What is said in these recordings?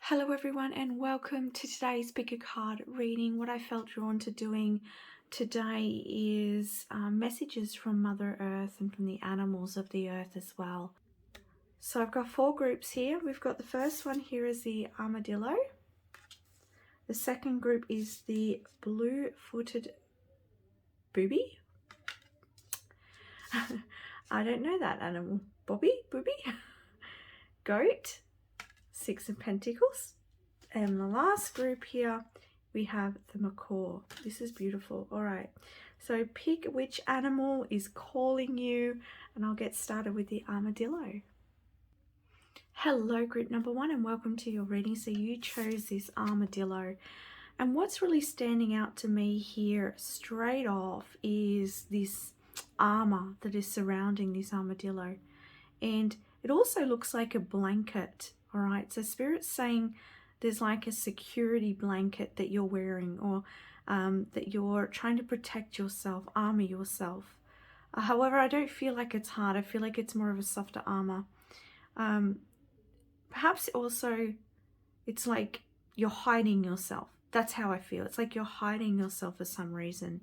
Hello everyone and welcome to today's pick a card reading. What I felt drawn to doing today is messages from Mother Earth and from the animals of the earth as well. So I've got four groups here. We've got the first one here is the armadillo. The second group is the blue-footed booby. I don't know that animal. Booby? Goat. Six of Pentacles. And the last group here, we have the macaw. This is beautiful. All right. So pick which animal is calling you, and I'll get started with the armadillo. Hello, group number one, and welcome to your reading. So you chose this armadillo. And what's really standing out to me here straight off is this armor that is surrounding this armadillo. And it also looks like a blanket. All right, so Spirit's saying there's like a security blanket that you're wearing, or that you're trying to protect yourself, armor yourself. However, I don't feel like it's hard. I feel like it's more of a softer armor. Perhaps also it's like you're hiding yourself. That's how I feel. It's like you're hiding yourself for some reason.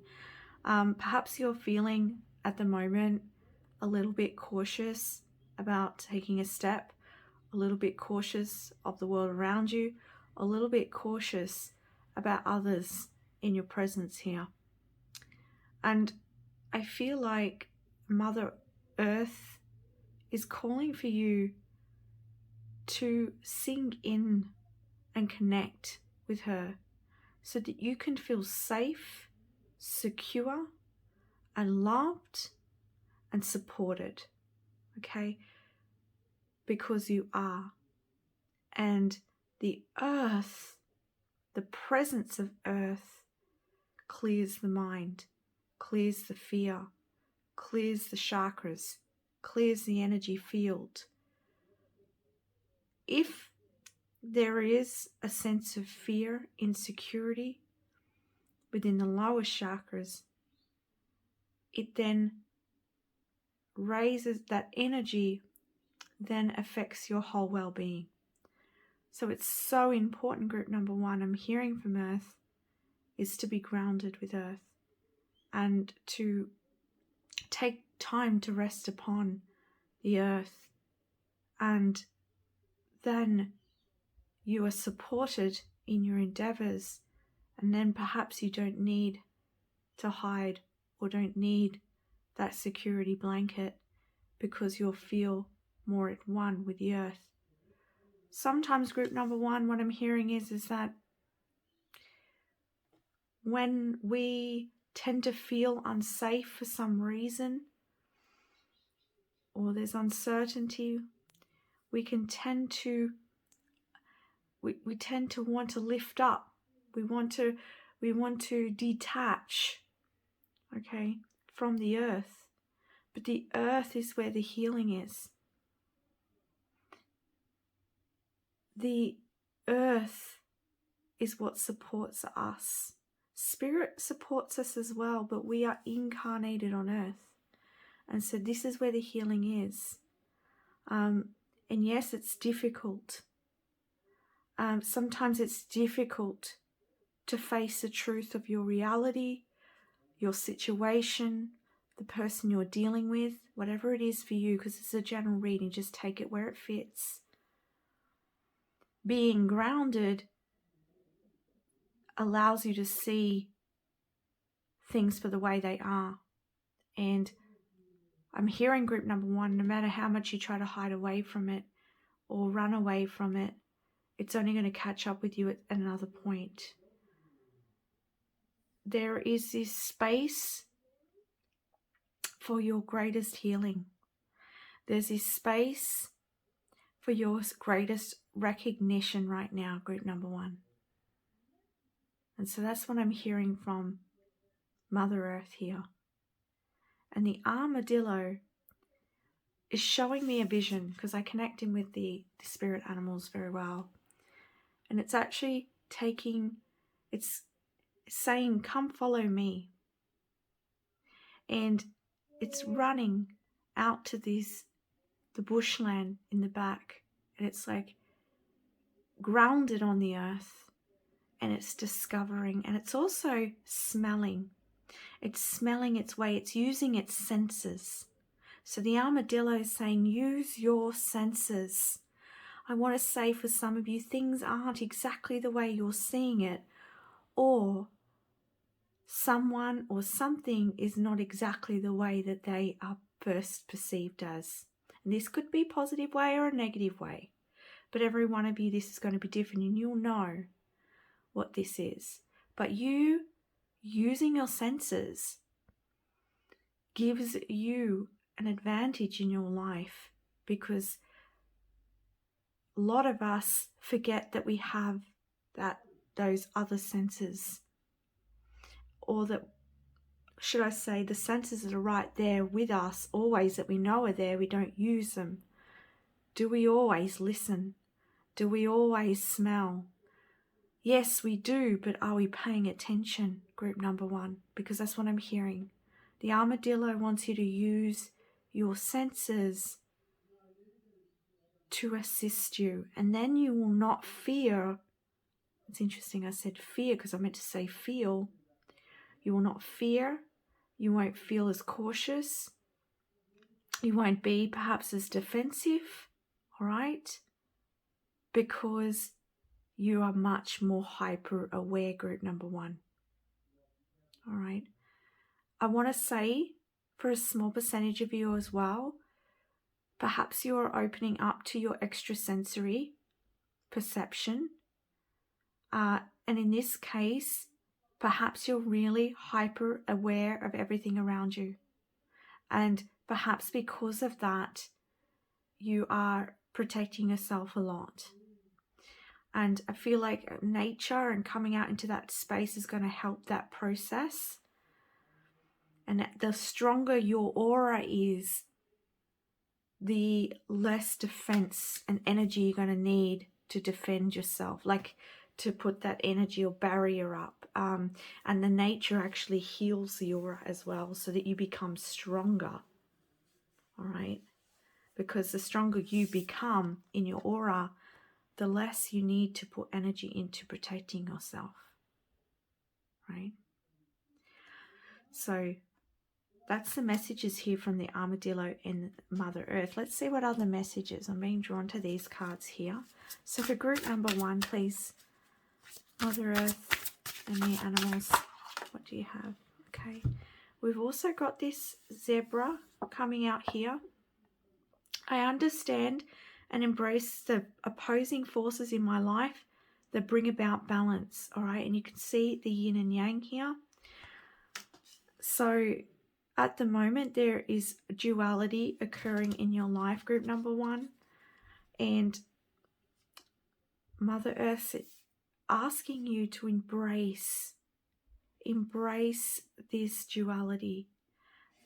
Perhaps you're feeling at the moment a little bit cautious about taking a step, a little bit cautious of the world around you, a little bit cautious about others in your presence here. And I feel like Mother Earth is calling for you to sink in and connect with her so that you can feel safe, secure, and loved and supported, okay? Because you are. And the earth, the presence of earth, clears the mind, clears the fear, clears the chakras, clears the energy field. If there is a sense of fear, insecurity within the lower chakras, it then raises that energy, then affects your whole well-being. So it's so important, group number one, I'm hearing from Earth, is to be grounded with Earth and to take time to rest upon the Earth. And then you are supported in your endeavors, and then perhaps you don't need to hide or don't need that security blanket because you'll feel more at one with the Earth. Sometimes, group number one, what I'm hearing is that when we tend to feel unsafe for some reason, or there's uncertainty, we tend to want to lift up. We want to detach, okay, from the earth. But the earth is where the healing is. The earth is what supports us. Spirit supports us as well, but we are incarnated on earth. And so this is where the healing is. And yes, it's difficult. Sometimes it's difficult to face the truth of your reality, your situation, the person you're dealing with, whatever it is for you, because it's a general reading, just take it where it fits. Being grounded allows you to see things for the way they are. And I'm hearing, group number one, no matter how much you try to hide away from it or run away from it, it's only going to catch up with you at another point. There is this space for your greatest healing. There's this space for your greatest recognition right now, group number one. And so that's what I'm hearing from Mother Earth here. And the armadillo is showing me a vision, because I connect in with the spirit animals very well. And it's actually it's saying, come follow me. And it's running out to the bushland in the back. And it's like, grounded on the earth, and it's discovering, and it's also smelling. It's smelling its way. It's using its senses. So the armadillo is saying, use your senses. I want to say for some of you, things aren't exactly the way you're seeing it, or someone or something is not exactly the way that they are first perceived as. And this could be a positive way or a negative way. But every one of you, this is going to be different, and you'll know what this is. But you using your senses gives you an advantage in your life, because a lot of us forget that we have those other senses, or that, should I say, the senses that are right there with us always, that we know are there, we don't use them. Do we always listen? Do we always smell? Yes, we do, but are we paying attention, group number one? Because that's what I'm hearing. The armadillo wants you to use your senses to assist you, and then you will not fear. It's interesting I said fear because I meant to say feel. You will not fear. You won't feel as cautious. You won't be perhaps as defensive, all right? Because you are much more hyper aware, group number one. All right. I want to say, for a small percentage of you as well, perhaps you're opening up to your extrasensory perception. And in this case, perhaps you're really hyper aware of everything around you. And perhaps because of that, you are protecting yourself a lot. And I feel like nature and coming out into that space is going to help that process. And the stronger your aura is, the less defense and energy you're going to need to defend yourself, like to put that energy or barrier up. And the nature actually heals the aura as well, so that you become stronger. All right? Because the stronger you become in your aura, the less you need to put energy into protecting yourself. Right? So that's the messages here from the armadillo and Mother Earth. Let's see what other messages. I'm being drawn to these cards here. So for group number one, please, Mother Earth and the animals, what do you have? Okay. We've also got this zebra coming out here. I understand and embrace the opposing forces in my life that bring about balance. All right. And you can see the yin and yang here. So at the moment, there is duality occurring in your life, group number one. And Mother Earth is asking you to embrace this duality.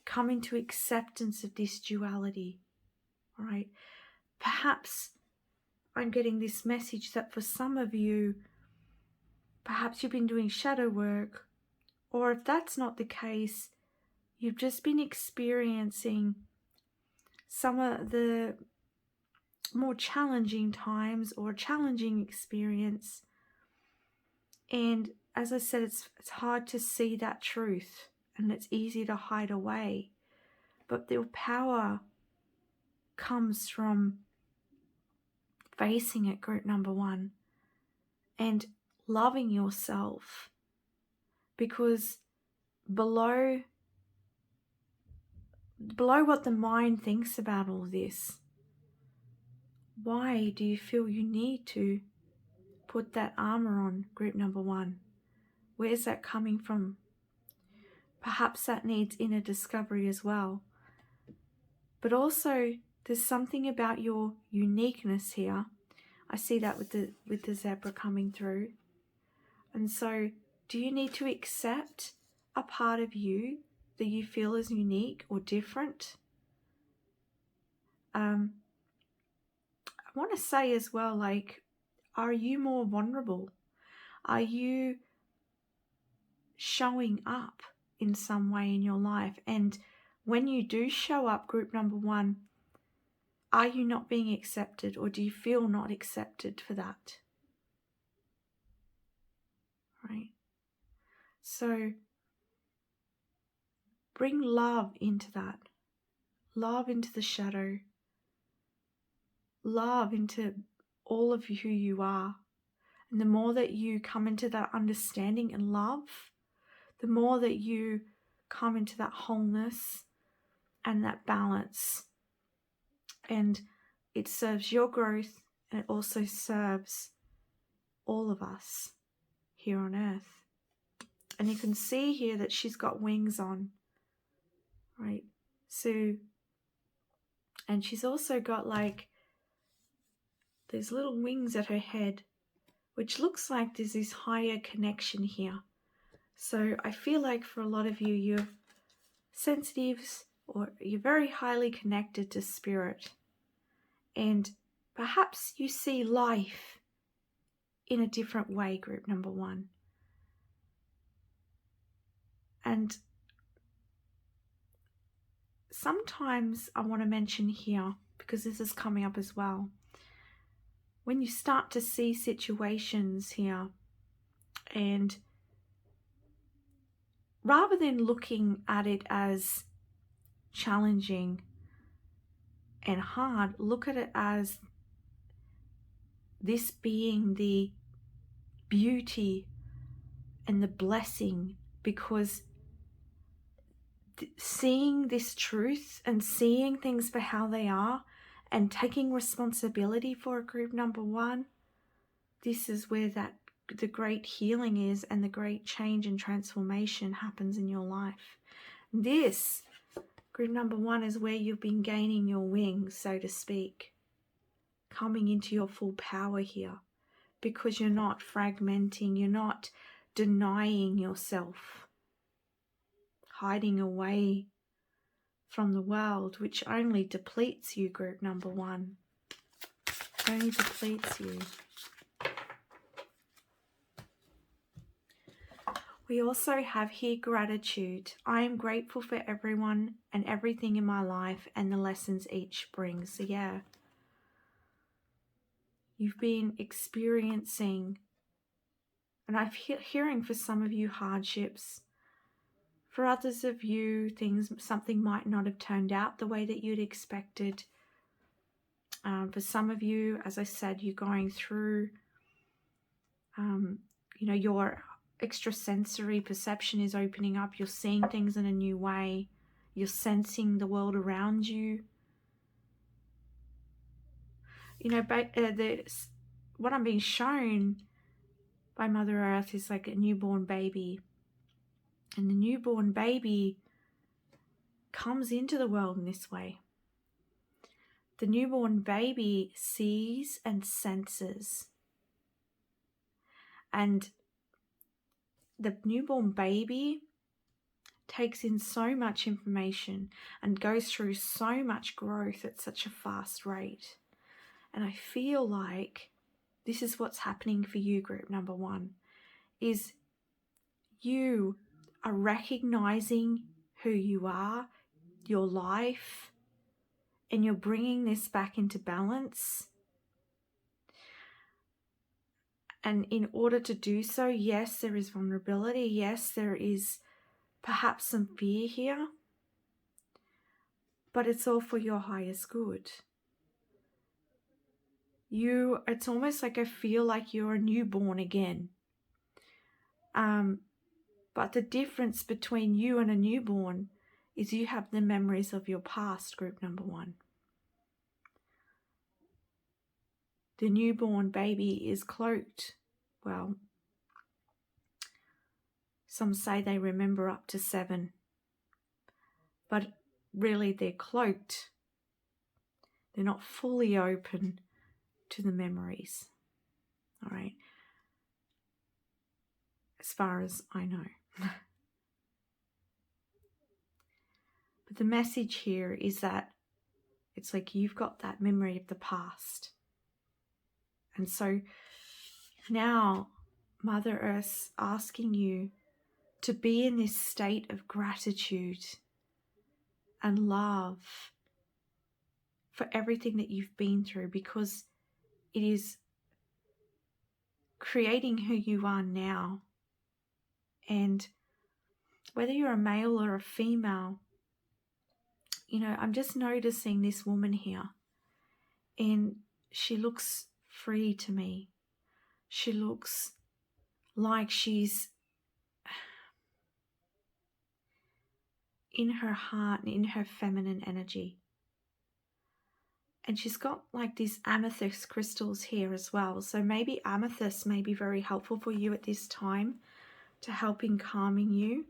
Come into acceptance of this duality. All right. Perhaps I'm getting this message that for some of you, perhaps you've been doing shadow work, or if that's not the case, you've just been experiencing some of the more challenging times or challenging experience. And as I said, it's hard to see that truth, and it's easy to hide away. But the power comes from facing it, group number one, and loving yourself. Because below what the mind thinks about all this, why do you feel you need to put that armor on, group number one? Where's that coming from? Perhaps that needs inner discovery as well. But also, there's something about your uniqueness here. I see that with the zebra coming through. And so, do you need to accept a part of you that you feel is unique or different? I want to say as well, like, are you more vulnerable? Are you showing up in some way in your life? And when you do show up, group number one, are you not being accepted, or do you feel not accepted for that? So bring love into that, love into the shadow, love into all of who you are. And the more that you come into that understanding and love, the more that you come into that wholeness and that balance. And it serves your growth, and it also serves all of us here on earth. And you can see here that she's got wings on, right? So, and she's also got like these little wings at her head, which looks like there's this higher connection here. So I feel like for a lot of you, you're sensitives or you're very highly connected to spirit. And perhaps you see life in a different way, group number 1. And sometimes I want to mention here, because this is coming up as well, when you start to see situations here, and rather than looking at it as challenging and hard, look at it as this being the beauty and the blessing, because seeing this truth and seeing things for how they are and taking responsibility for a group number 1, this is where the great healing is, and the great change and transformation happens in your life. This group number 1 is where you've been gaining your wings, so to speak, coming into your full power here, because you're not fragmenting, you're not denying yourself, hiding away from the world, which only depletes you, group number 1. Only depletes you. We also have here gratitude. I am grateful for everyone and everything in my life and the lessons each brings. So yeah, you've been experiencing, and I'm hearing for some of you hardships. For others of you, something might not have turned out the way that you'd expected. For some of you, as I said, you're going through, your extrasensory perception is opening up. You're seeing things in a new way. You're sensing the world around you. What I'm being shown by Mother Earth is like a newborn baby. And the newborn baby comes into the world in this way. The newborn baby sees and senses. And the newborn baby takes in so much information and goes through so much growth at such a fast rate. And I feel like this is what's happening for you, group number 1, is you are recognizing who you are, your life, and you're bringing this back into balance. And in order to do so, yes, there is vulnerability. Yes, there is perhaps some fear here, but it's all for your highest good. It's almost like I feel like you're a newborn again. But the difference between you and a newborn is you have the memories of your past, group number 1. The newborn baby is cloaked. Well, some say they remember up to 7, but really they're cloaked. They're not fully open to the memories. All right. As far as I know. But the message here is that it's like you've got that memory of the past. And so now Mother Earth's asking you to be in this state of gratitude and love for everything that you've been through, because it is creating who you are now. And whether you're a male or a female, you know, I'm just noticing this woman here, and she looks free to me. She looks like she's in her heart and in her feminine energy. And she's got like these amethyst crystals here as well. So maybe amethyst may be very helpful for you at this time to help in calming you.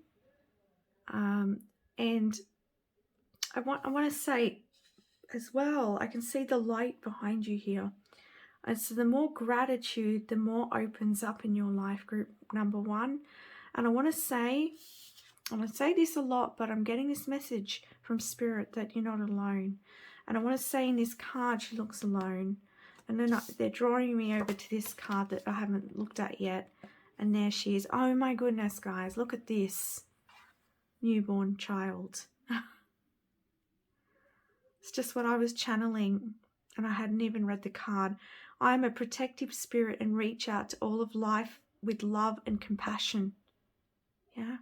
And I want to say as well, I can see the light behind you here. And so the more gratitude, the more opens up in your life, group number 1. And I want to say this a lot, but I'm getting this message from Spirit that you're not alone. And I want to say in this card, she looks alone. And then they're drawing me over to this card that I haven't looked at yet. And there she is. Oh my goodness, guys, look at this. Newborn child. It's just what I was channeling, and I hadn't even read the card. I am a protective spirit and reach out to all of life with love and compassion. Yeah.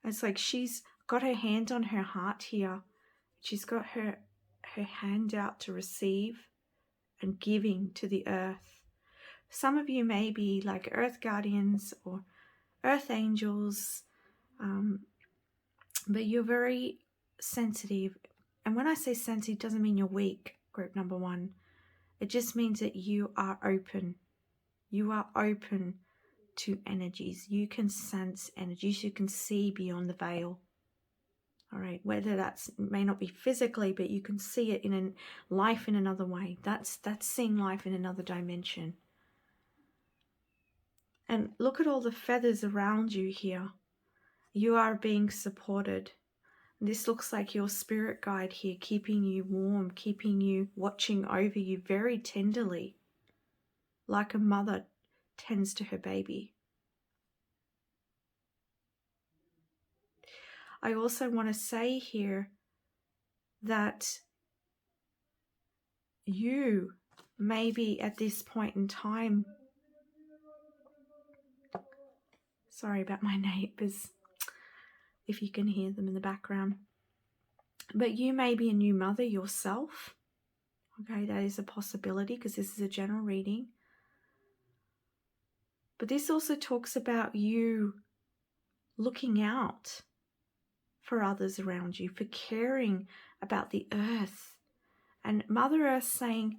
It's like she's got her hand on her heart here. She's got her hand out to receive and giving to the earth. Some of you may be like earth guardians or earth angels, but you're very sensitive. And when I say sensitive, it doesn't mean you're weak, group number 1. It just means that you are open. You are open to energies. You can sense energies. You can see beyond the veil. All right, whether that's may not be physically, but you can see it in life in another way. That's seeing life in another dimension. And look at all the feathers around you here. You are being supported. This looks like your spirit guide here, keeping you warm, keeping you, watching over you very tenderly, like a mother tends to her baby. I also want to say here that you may be at this point in time, sorry about my neighbors, if you can hear them in the background, but you may be a new mother yourself. Okay, that is a possibility because this is a general reading. But this also talks about you looking out for others around you, for caring about the earth. And Mother Earth saying,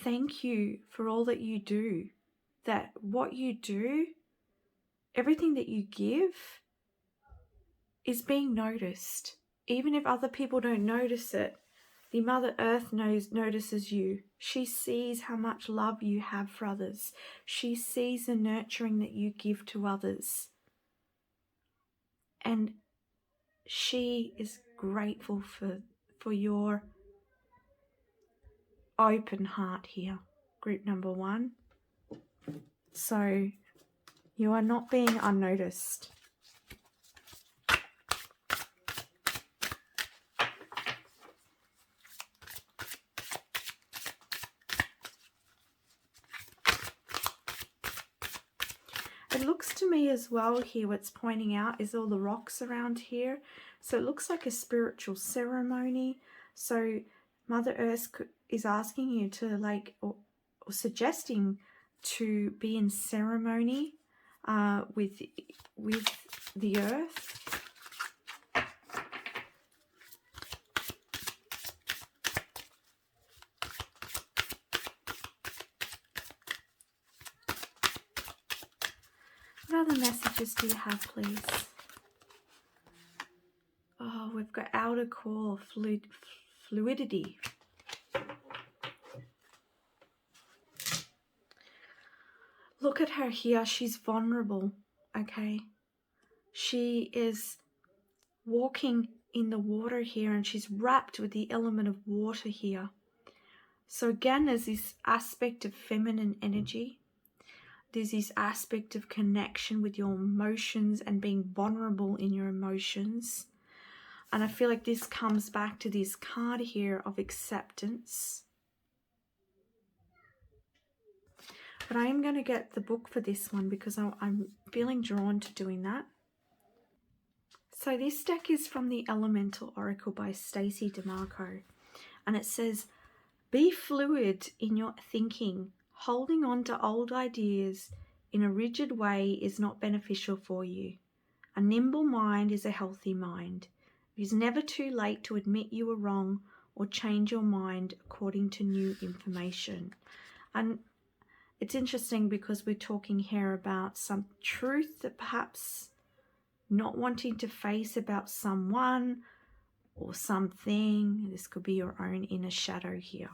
thank you for all that you do. That what you do, everything that you give is being noticed. Even if other people don't notice it, the Mother Earth notices you. She sees how much love you have for others. She sees the nurturing that you give to others. And she is grateful for your open heart here, group number 1. So you are not being unnoticed. It looks to me as well here, what's pointing out is all the rocks around here. So it looks like a spiritual ceremony. So Mother Earth is asking you to or suggesting to be in ceremony with the earth. What other messages do you have, please? Oh, we've got outer core fluidity. Look at her here. She's vulnerable, okay? She is walking in the water here, and she's wrapped with the element of water here. So again, there's this aspect of feminine energy. There's this aspect of connection with your emotions and being vulnerable in your emotions. And I feel like this comes back to this card here of acceptance. But I am going to get the book for this one because I'm feeling drawn to doing that. So this deck is from the Elemental Oracle by Stacey DeMarco. And it says, be fluid in your thinking. Holding on to old ideas in a rigid way is not beneficial for you. A nimble mind is a healthy mind. It is never too late to admit you were wrong or change your mind according to new information. And it's interesting because we're talking here about some truth that perhaps not wanting to face about someone or something. This could be your own inner shadow here.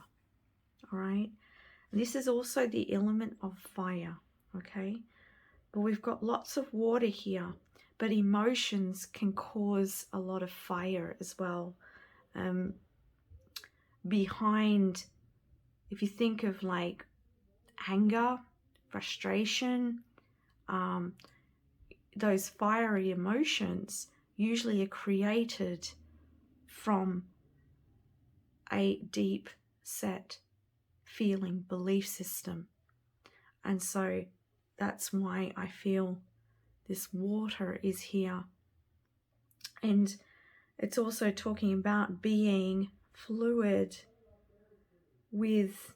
All right. And this is also the element of fire. Okay. But we've got lots of water here. But emotions can cause a lot of fire as well. Behind, if you think of like anger, frustration, those fiery emotions usually are created from a deep set feeling, belief system. And so that's why I feel this water is here. And it's also talking about being fluid with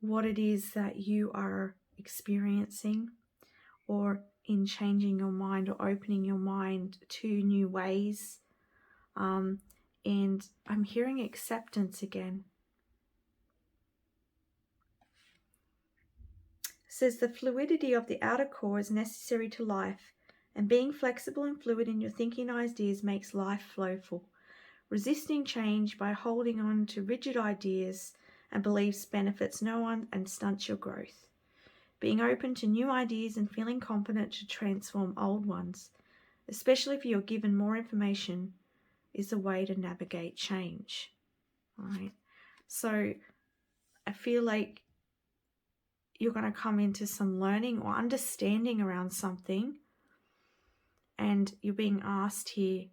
what it is that you are experiencing, or in changing your mind or opening your mind to new ways. And I'm hearing acceptance again. It says the fluidity of the outer core is necessary to life, and being flexible and fluid in your thinking ideas makes life flowful. Resisting change by holding on to rigid ideas and beliefs benefits no one and stunts your growth. Being open to new ideas and feeling confident to transform old ones, especially if you're given more information, is a way to navigate change. All right. So I feel like you're going to come into some learning or understanding around something, and you're being asked here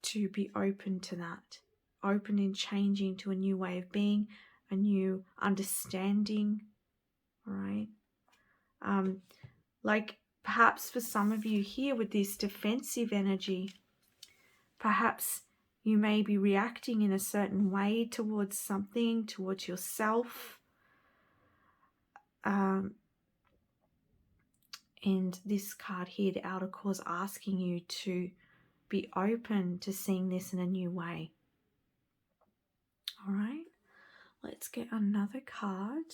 to be open to that, open in changing to a new way of being, a new understanding. All right. Like perhaps for some of you here with this defensive energy, perhaps you may be reacting in a certain way towards something, towards yourself. And this card here, the outer core, is asking you to be open to seeing this in a new way. All right, let's get another card.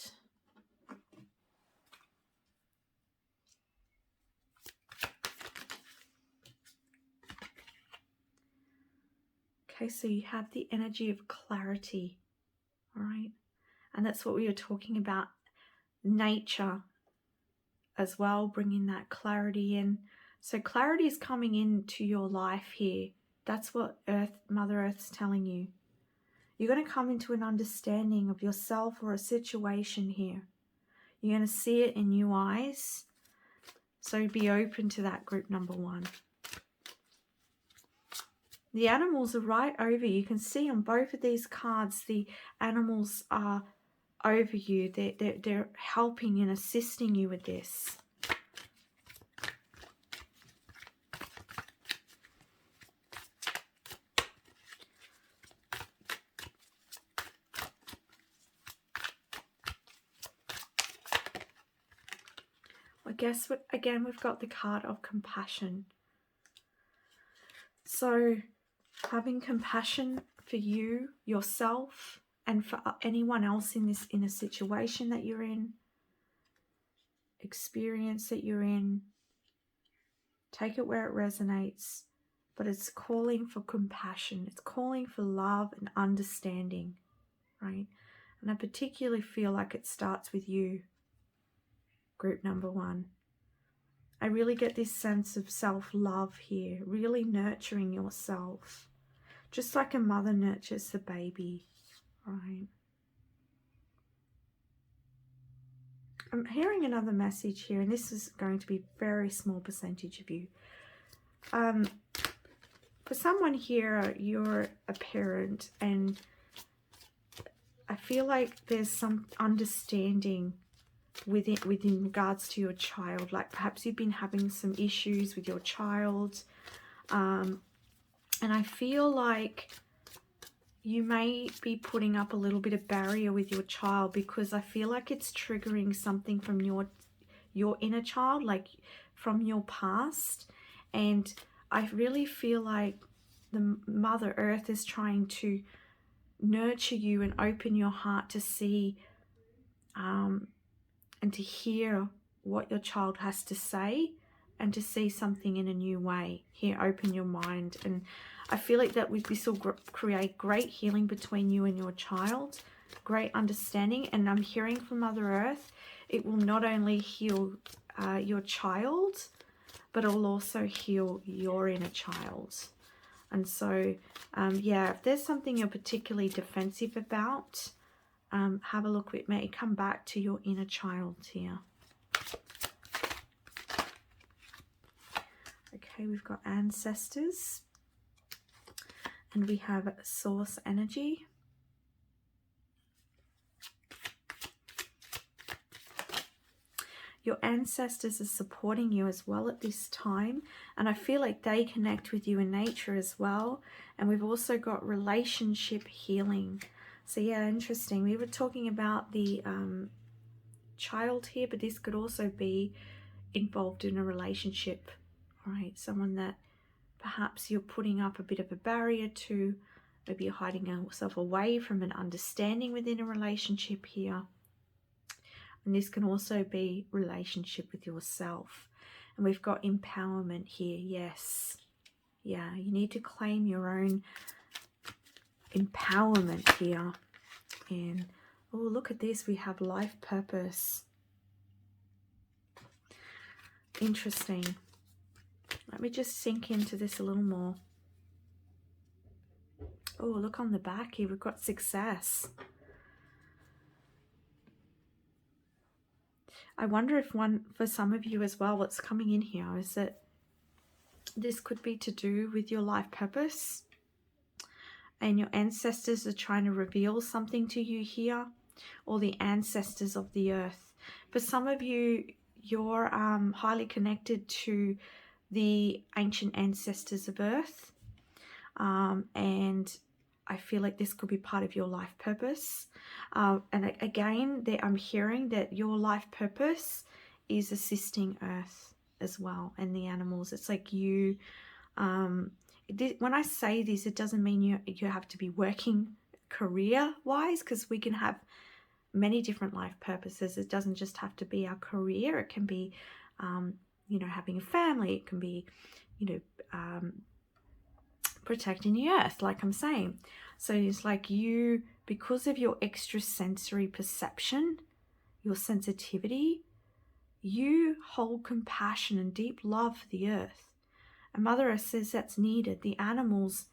Okay, so you have the energy of clarity, all right? And that's what we were talking about, nature as well, bringing that clarity in. So clarity is coming into your life here. That's what Mother Earth's telling you. You're going to come into an understanding of yourself or a situation here. You're going to see it in new eyes. So be open to that, group number one. The animals are right over you. You can see on both of these cards, the animals are over you. They're helping and assisting you with this. I guess, again, we've got the card of compassion. So having compassion for you, yourself, and for anyone else in a situation that you're in, experience that you're in. Take it where it resonates, but it's calling for compassion. It's calling for love and understanding, right? And I particularly feel like it starts with you, group number one. I really get this sense of self-love here, really nurturing yourself, just like a mother nurtures the baby, right? I'm hearing another message here, and this is going to be a very small percentage of you. For someone here, you're a parent, and I feel like there's some understanding within regards to your child. Like perhaps you've been having some issues with your child, and I feel like you may be putting up a little bit of barrier with your child, because I feel like it's triggering something from your inner child, like from your past. And I really feel like the Mother Earth is trying to nurture you and open your heart to see and to hear what your child has to say, and to see something in a new way. Here, open your mind. And I feel like that this will create great healing between you and your child, great understanding. And I'm hearing from Mother Earth, it will not only heal your child, but it will also heal your inner child. And so, yeah, if there's something you're particularly defensive about, have a look. It may come back to your inner child here. Okay, we've got ancestors, and we have source energy. Your ancestors are supporting you as well at this time, and I feel like they connect with you in nature as well. And we've also got relationship healing. So yeah, interesting. We were talking about the child here, but this could also be involved in a relationship, right? Someone that perhaps you're putting up a bit of a barrier to, maybe you're hiding yourself away from an understanding within a relationship here. And this can also be relationship with yourself. And we've got empowerment here. Yes. Yeah, you need to claim your own empowerment here. And oh, look at this. We have life purpose. Interesting. Let me just sink into this a little more. Oh, look on the back here. We've got success. I wonder if for some of you as well, what's coming in here is that this could be to do with your life purpose, and your ancestors are trying to reveal something to you here, or the ancestors of the earth. For some of you, you're highly connected to the ancient ancestors of earth, and I feel like this could be part of your life purpose. And again, I'm hearing that your life purpose is assisting earth as well, and the animals. It's like you, when I say this, it doesn't mean you have to be working career-wise, because we can have many different life purposes. It doesn't just have to be our career. It can be, you know, having a family. It can be, you know, protecting the earth, like I'm saying. So it's like you, because of your extrasensory perception, your sensitivity, you hold compassion and deep love for the earth. And Mother Earth says that's needed. The animals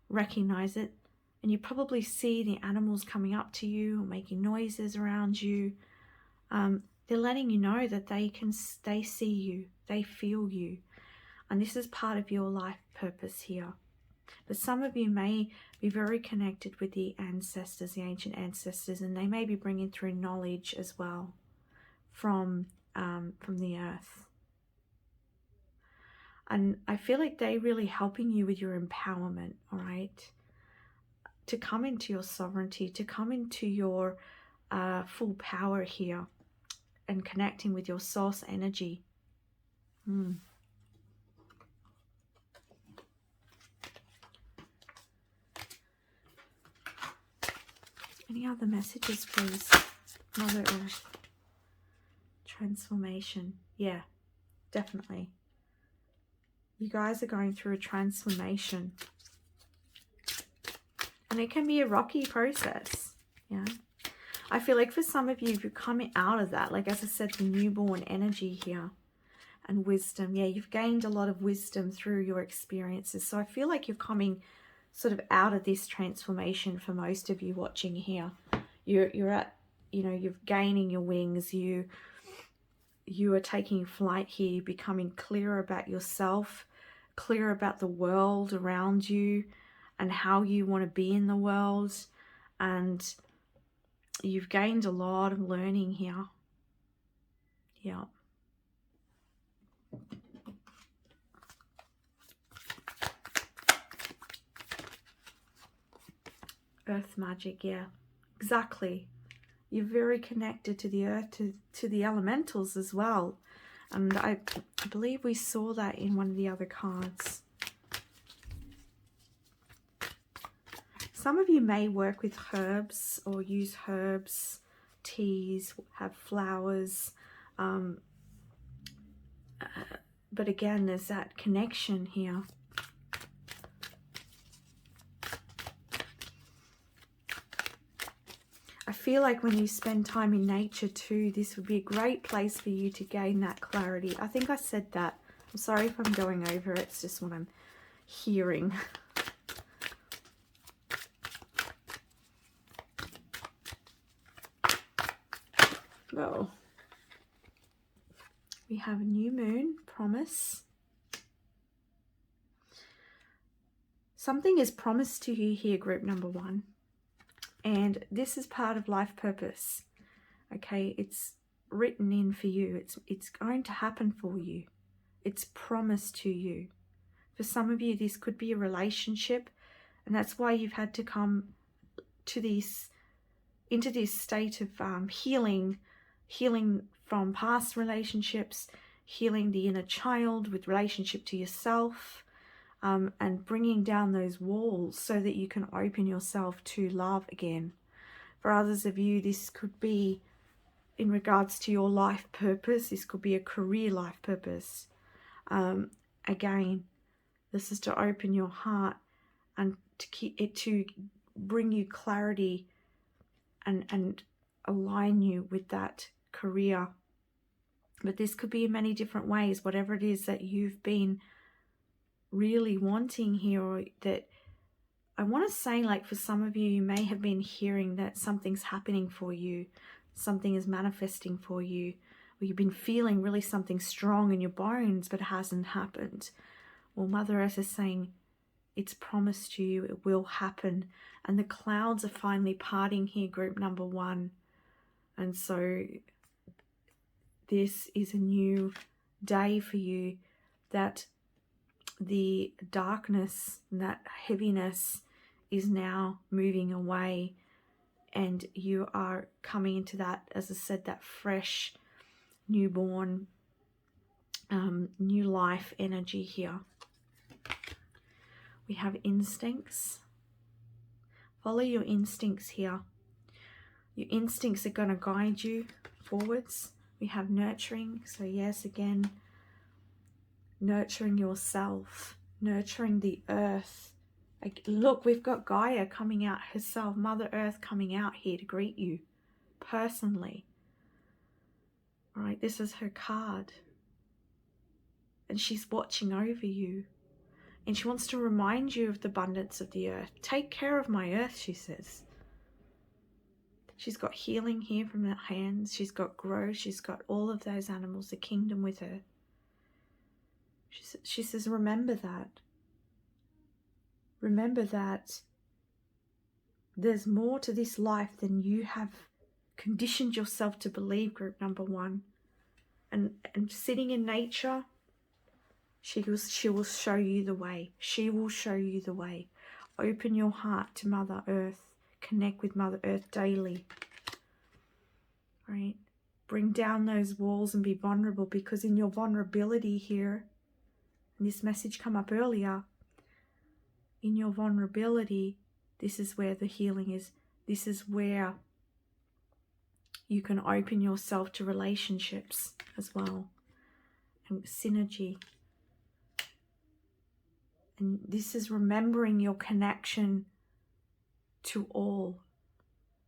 recognize it, and you probably see the animals coming up to you or making noises around you. They're letting you know that they see you, they feel you. And this is part of your life purpose here. But some of you may be very connected with the ancestors, the ancient ancestors, and they may be bringing through knowledge as well from the earth. And I feel like they're really helping you with your empowerment, all right? To come into your sovereignty, to come into your full power here, and connecting with your source energy. Any other messages, please? Mother Earth. Transformation. Yeah, definitely. You guys are going through a transformation. And it can be a rocky process. Yeah. I feel like for some of you, if you're coming out of that, like as I said, the newborn energy here and wisdom. Yeah, you've gained a lot of wisdom through your experiences. So I feel like you're coming sort of out of this transformation for most of you watching here. You're at, you know, you're gaining your wings. You are taking flight here, becoming clearer about yourself, clearer about the world around you and how you want to be in the world. And you've gained a lot of learning here. here. Earth magic, yeah, exactly. You're very connected to the earth, to the elementals as well. And I believe we saw that in one of the other cards. Some of you may work with herbs or use herbs, teas, have flowers. But again, there's that connection here. I feel like when you spend time in nature too, this would be a great place for you to gain that clarity. I think I said that. I'm sorry if I'm going over it. It's just what I'm hearing. Oh. We have a new moon, promise. Something is promised to you here, group number 1. And this is part of life purpose. Okay, it's written in for you. It's going to happen for you. It's promised to you. For some of you, this could be a relationship, and that's why you've had to come to into this state of healing from past relationships, healing the inner child with relationship to yourself, and bringing down those walls so that you can open yourself to love again. For others of you, this could be in regards to your life purpose. This could be a career life purpose. Again, this is to open your heart and to bring you clarity and align you with that career. But this could be in many different ways, whatever it is that you've been really wanting here, or that I want to say, like for some of you, you may have been hearing that something's happening for you, something is manifesting for you, or you've been feeling really something strong in your bones, but it hasn't happened. Well, Mother Earth is saying it's promised to you, it will happen. And the clouds are finally parting here, group number 1. And so this is a new day for you, that the darkness and that heaviness is now moving away, and you are coming into that, as I said, that fresh, newborn, new life energy here. We have instincts. Follow your instincts here. Your instincts are going to guide you forwards. We have nurturing. So yes, again, nurturing yourself, nurturing the earth. Like, look, we've got Gaia coming out herself, Mother Earth coming out here to greet you personally. All right, this is her card. And she's watching over you. And she wants to remind you of the abundance of the earth. Take care of my earth, she says. She's got healing here from her hands. She's got growth. She's got all of those animals, the kingdom with her. She says, remember that. Remember that there's more to this life than you have conditioned yourself to believe, group number 1. And sitting in nature, she will show you the way. She will show you the way. Open your heart to Mother Earth. Connect with Mother Earth daily. Right? Bring down those walls and be vulnerable, because in your vulnerability here, and this message come up earlier, in your vulnerability, this is where the healing is. This is where you can open yourself to relationships as well, and synergy. And this is remembering your connection to all,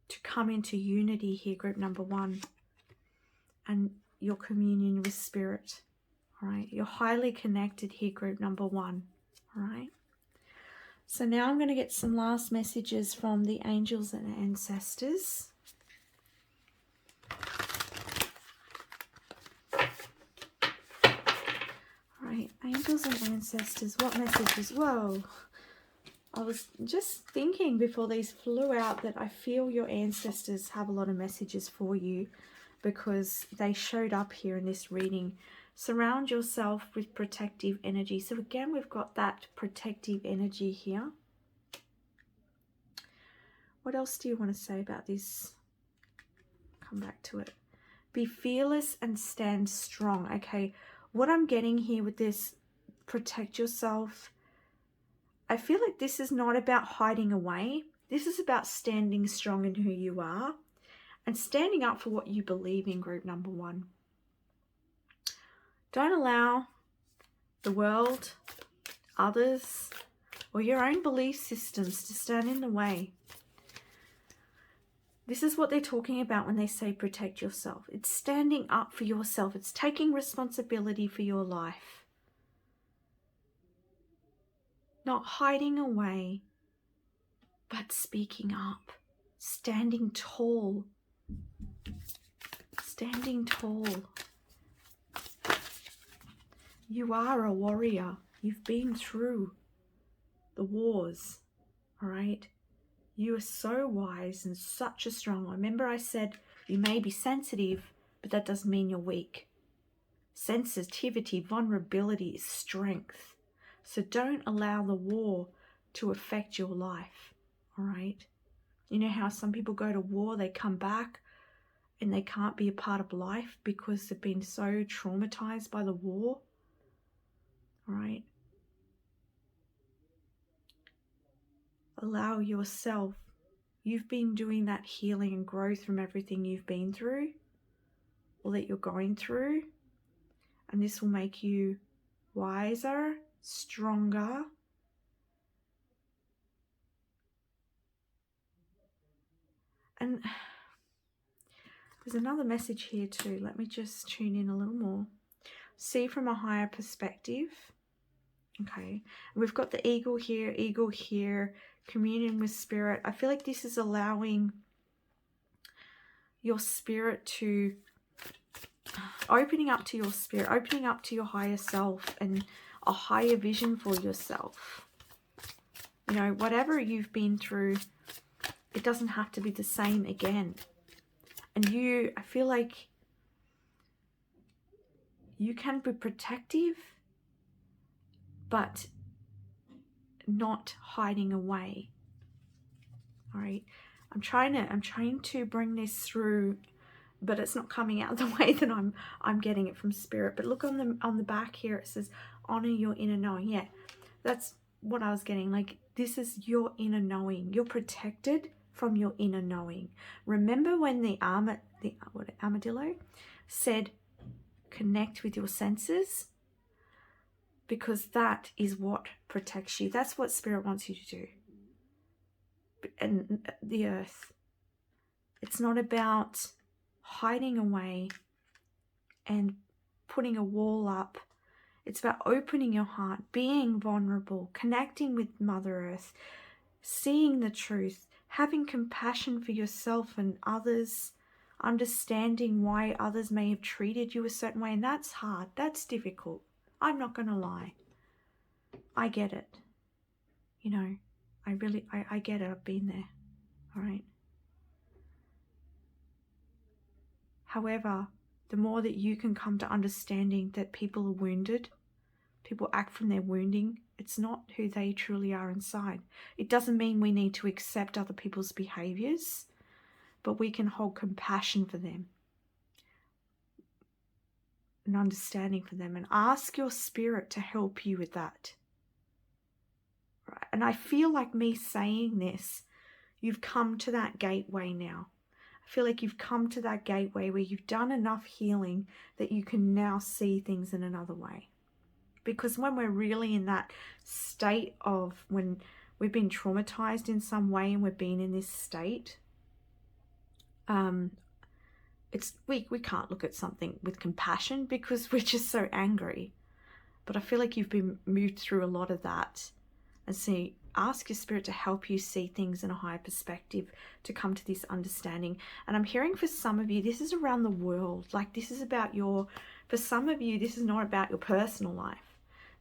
to come into unity here, group number 1, and your communion with Spirit. All right, you're highly connected here, group number 1. All right. So now I'm going to get some last messages from the angels and ancestors. All right, angels and ancestors, what messages? Whoa. I was just thinking before these flew out that I feel your ancestors have a lot of messages for you. because they showed up here in this reading. Surround yourself with protective energy. So again, we've got that protective energy here. What else do you want to say about this? Come back to it. Be fearless and stand strong. Okay, what I'm getting here with this, protect yourself. I feel like this is not about hiding away. This is about standing strong in who you are and standing up for what you believe in, group number one. Don't allow the world, others, or your own belief systems to stand in the way. This is what they're talking about when they say protect yourself. It's standing up for yourself. It's taking responsibility for your life. Not hiding away, but speaking up. Standing tall. Standing tall. You are a warrior. You've been through the wars, all right? You are so wise and such a strong one. Remember I said you may be sensitive, but that doesn't mean you're weak. Sensitivity, vulnerability is strength. So don't allow the war to affect your life, all right? You know how some people go to war, they come back and they can't be a part of life because they've been so traumatized by the war, all right? Allow yourself. You've been doing that healing and growth from everything you've been through or that you're going through. And this will make you wiser, stronger. And there's another message here too. Let me just tune in a little more. See from a higher perspective. Okay. And we've got the eagle here, communion with spirit. I feel like this is allowing your spirit to, opening up to your spirit, opening up to your higher self and a higher vision for yourself. You know, whatever you've been through, it doesn't have to be the same again. And I feel like you can be protective, but not hiding away. All right. I'm trying to bring this through, but it's not coming out the way that I'm getting it from spirit. But look on the back here, it says honor your inner knowing. Yeah, that's what I was getting. Like, this is your inner knowing. You're protected from your inner knowing. Remember when the armadillo said connect with your senses? Because that is what protects you. That's what spirit wants you to do. And the earth, it's not about hiding away and putting a wall up. It's about opening your heart, being vulnerable, connecting with Mother Earth, seeing the truth, having compassion for yourself and others, understanding why others may have treated you a certain way. And that's hard. That's difficult. I'm not going to lie. I get it. You know, I get it. I've been there. All right. However, the more that you can come to understanding that people are wounded, people act from their wounding, it's not who they truly are inside. It doesn't mean we need to accept other people's behaviors, but we can hold compassion for them and understanding for them and ask your spirit to help you with that. Right? And I feel like me saying this, you've come to that gateway now. I feel like you've come to that gateway where you've done enough healing that you can now see things in another way. Because when we're really in that state of when we've been traumatized in some way and we've been in this state, we can't look at something with compassion because we're just so angry. But I feel like you've been moved through a lot of that, and ask your spirit to help you see things in a higher perspective, to come to this understanding. And I'm hearing for some of you, this is around the world. Like, this is about for some of you, this is not about your personal life.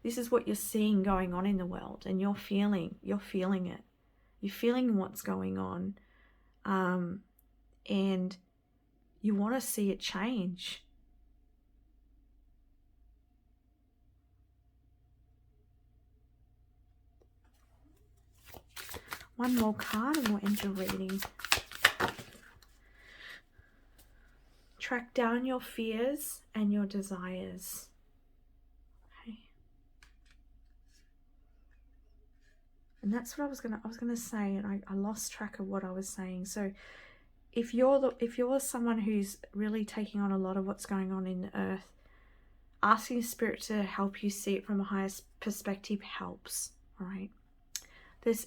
This is what you're seeing going on in the world, and you're feeling it. You're feeling what's going on. And You want to see it change. One more card and we'll end your reading. Track down your fears and your desires. Okay. And that's what I was gonna say, and I lost track of what I was saying. So if you're someone who's really taking on a lot of what's going on in the earth, asking Spirit to help you see it from a higher perspective helps. All right.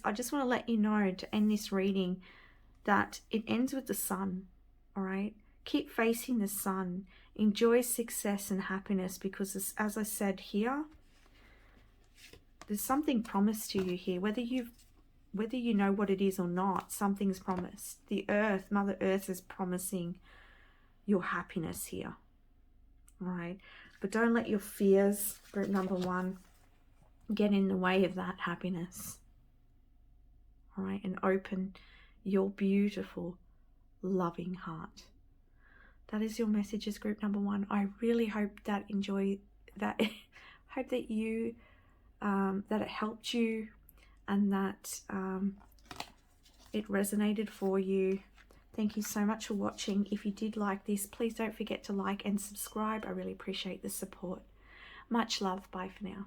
I just want to let you know, to end this reading, that it ends with the sun. All right. Keep facing the sun. Enjoy success and happiness, because as I said here, there's something promised to you here. Whether you know what it is or not, something's promised. The earth, Mother Earth, is promising your happiness here. All right. But don't let your fears, group number 1, get in the way of that happiness. All right. And open your beautiful, loving heart. That is your messages, group number 1. I really hope that hope that you that it helped you, and that it resonated for you. Thank you so much for watching. If you did like this, please don't forget to like and subscribe. I really appreciate the support. Much love. Bye for now.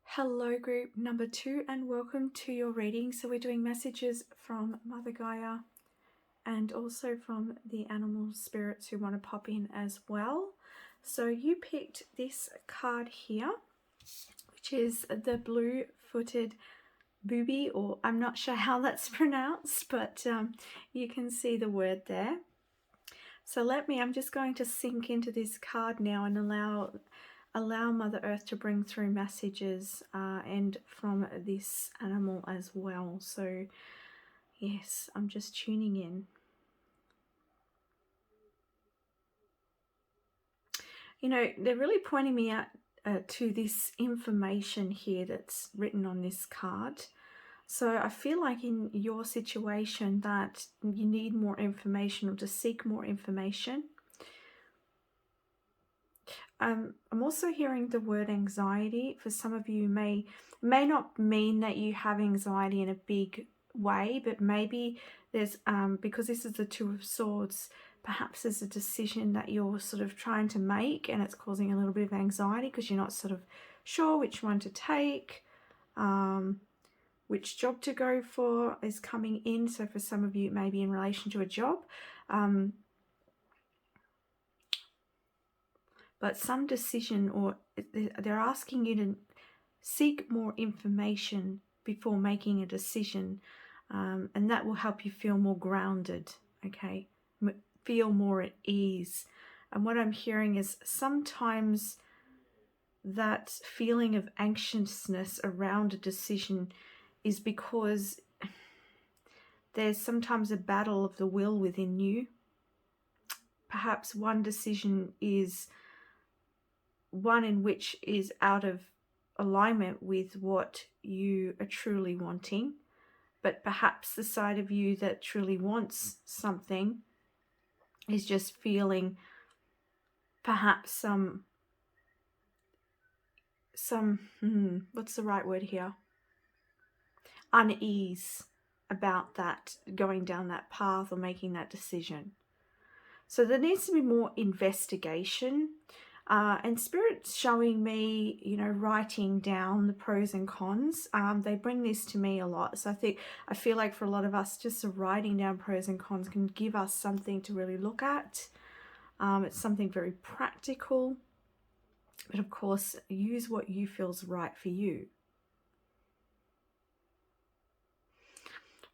Hello, group number 2, and welcome to your reading. So we're doing messages from Mother Gaia and also from the animal spirits who want to pop in as well. So you picked this card here, which is the blue-footed booby, or I'm not sure how that's pronounced, but you can see the word there. So I'm just going to sink into this card now and allow Mother Earth to bring through messages and from this animal as well. So yes, I'm just tuning in. You know, they're really pointing me out to this information here that's written on this card. So I feel like in your situation that you need more information, or to seek more information. I'm also hearing the word anxiety. For some of you, may not mean that you have anxiety in a big way, but maybe there's because this is the Two of Swords, perhaps there's a decision that you're sort of trying to make and it's causing a little bit of anxiety because you're not sort of sure which one to take, which job to go for is coming in. So for some of you, it may be in relation to a job. But some decision, or they're asking you to seek more information before making a decision. And that will help you feel more grounded, okay? Feel more at ease. And what I'm hearing is sometimes that feeling of anxiousness around a decision is because there's sometimes a battle of the will within you. Perhaps one decision is one in which is out of alignment with what you are truly wanting, but perhaps the side of you that truly wants something is just feeling perhaps some what's the right word here? Unease about that, going down that path or making that decision. So there needs to be more investigation. And Spirit's showing me, you know, writing down the pros and cons. They bring this to me a lot. So I feel like for a lot of us, just writing down pros and cons can give us something to really look at. It's something very practical. But of course, use what you feel's right for you.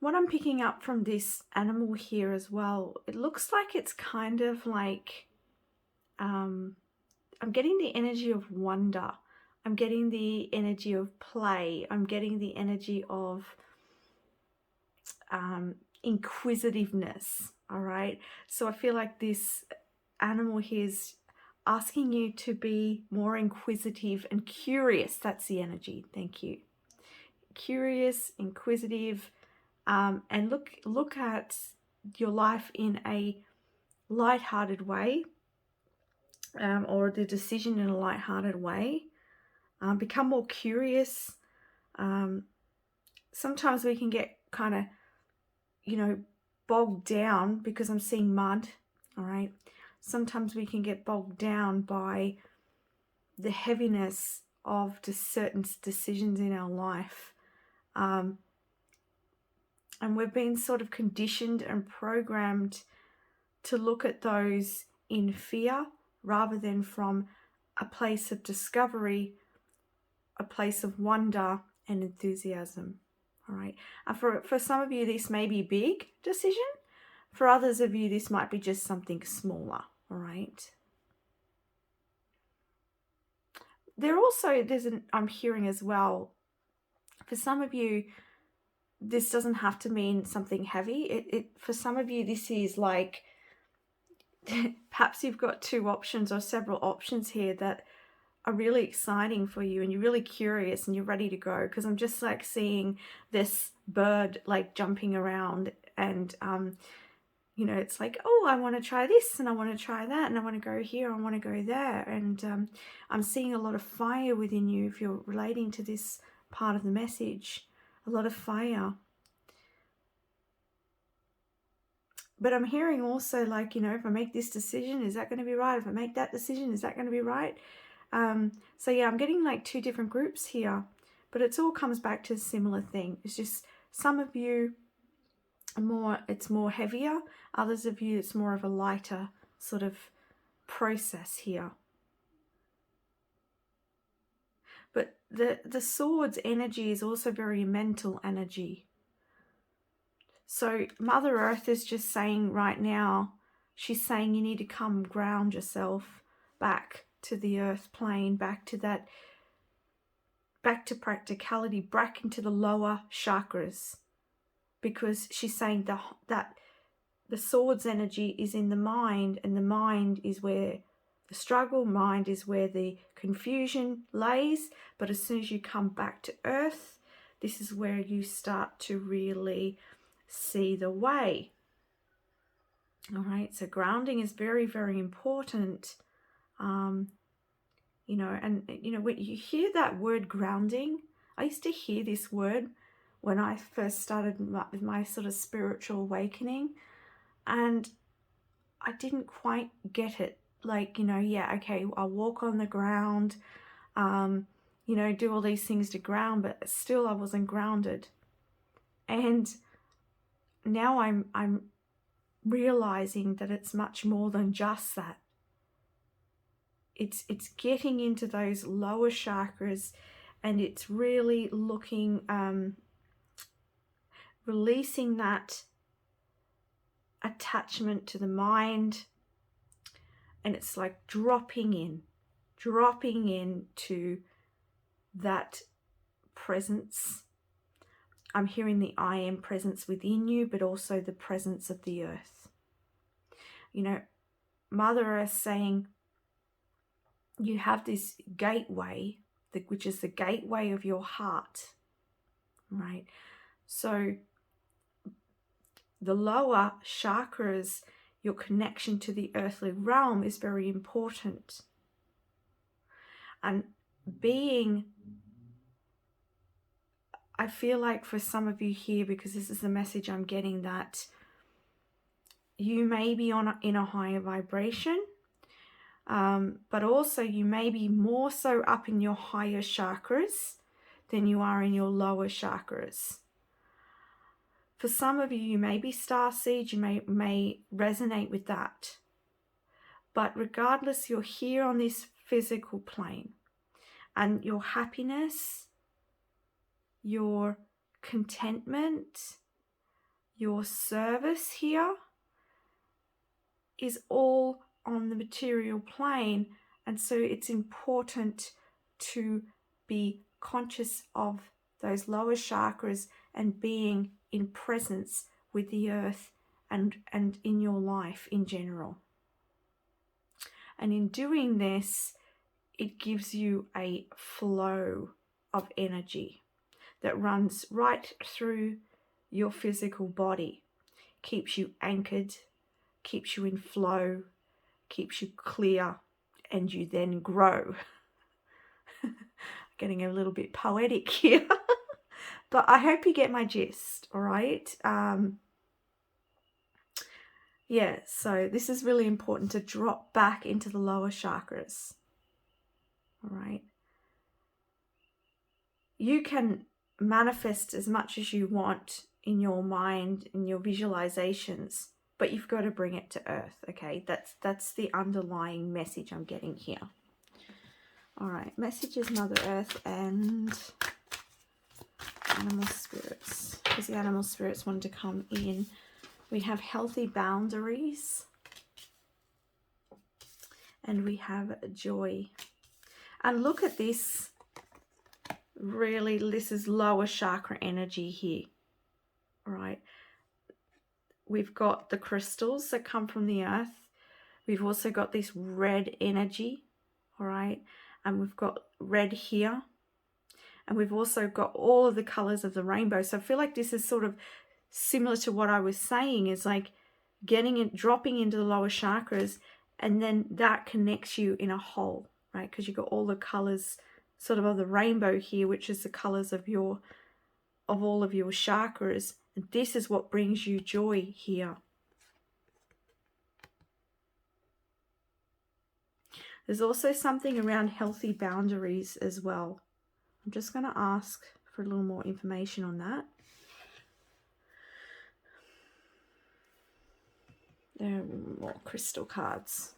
What I'm picking up from this animal here as well, it looks like it's kind of like, I'm getting the energy of wonder. I'm getting the energy of play. I'm getting the energy of inquisitiveness, all right? So I feel like this animal here is asking you to be more inquisitive and curious. That's the energy. Thank you. Curious, inquisitive, and look at your life in a light-hearted way, or the decision in a light-hearted way. Become more curious. Sometimes we can get kind of, bogged down, because I'm seeing mud, all right? Sometimes we can get bogged down by the heaviness of just certain decisions in our life. And we've been sort of conditioned and programmed to look at those in fear rather than from a place of discovery, a place of wonder and enthusiasm. All right. For some of you, this may be a big decision. For others of you, this might be just something smaller. All right. I'm hearing as well, for some of you, this doesn't have to mean something heavy. For some of you, this is like, perhaps you've got two options or several options here that are really exciting for you, and you're really curious and you're ready to go, because I'm just like seeing this bird like jumping around, and it's like, oh, I want to try this and I want to try that and I want to go here, I want to go there, and I'm seeing a lot of fire within you if you're relating to this part of the message. A lot of fire. But I'm hearing also, like, if I make this decision, is that going to be right? If I make that decision, is that going to be right? So yeah, I'm getting like two different groups here, but it all comes back to a similar thing. It's just some of you it's more heavier. Others of you, it's more of a lighter sort of process here. But the sword's energy is also very mental energy. So Mother Earth is just saying right now, she's saying you need to come ground yourself back to the earth plane, back to practicality, back into the lower chakras, because she's saying that the sword's energy is in the mind, and the mind is where the struggle, mind is where the confusion lays. But as soon as you come back to earth, this is where you start to really see the way. All right, so grounding is very, very important. When you hear that word grounding, I used to hear this word when I first started with my sort of spiritual awakening, and I didn't quite get it. Like, okay, I'll walk on the ground, do all these things to ground, but still I wasn't grounded. And now I'm realizing that it's much more than just that. It's getting into those lower chakras, and it's really looking, releasing that attachment to the mind, and it's like dropping into that presence. I'm hearing the I am presence within you, but also the presence of the earth. Mother Earth saying you have this gateway, which is the gateway of your heart, right? So the lower chakras, your connection to the earthly realm is very important. And I feel like for some of you here, because this is the message I'm getting, that you may be in a higher vibration, but also you may be more so up in your higher chakras than you are in your lower chakras. For some of you, you may be starseed, you may resonate with that. But regardless, you're here on this physical plane, and your happiness, your contentment, your service here is all on the material plane. And so it's important to be conscious of those lower chakras and being in presence with the earth and in your life in general. And in doing this, it gives you a flow of energy that runs right through your physical body, keeps you anchored, keeps you in flow, keeps you clear, and you then grow. Getting a little bit poetic here. But I hope you get my gist, all right? Yeah, so this is really important to drop back into the lower chakras, all right? You can manifest as much as you want in your mind, in your visualizations, but you've got to bring it to earth, okay? That's the underlying message I'm getting here. All right, messages, Mother Earth and animal spirits, because the animal spirits want to come in. We have healthy boundaries, and we have joy. And look at this. Really, this is lower chakra energy here. All right. We've got the crystals that come from the earth. We've also got this red energy. All right. And we've got red here. And we've also got all of the colors of the rainbow. So I feel like this is sort of similar to what I was saying, is like getting it, dropping into the lower chakras, and then that connects you in a whole, right? Because you've got all the colors sort of the rainbow here, which is the colors of all of your chakras. And this is what brings you joy here. There's also something around healthy boundaries as well. I'm just going to ask for a little more information on that. There are more crystal cards.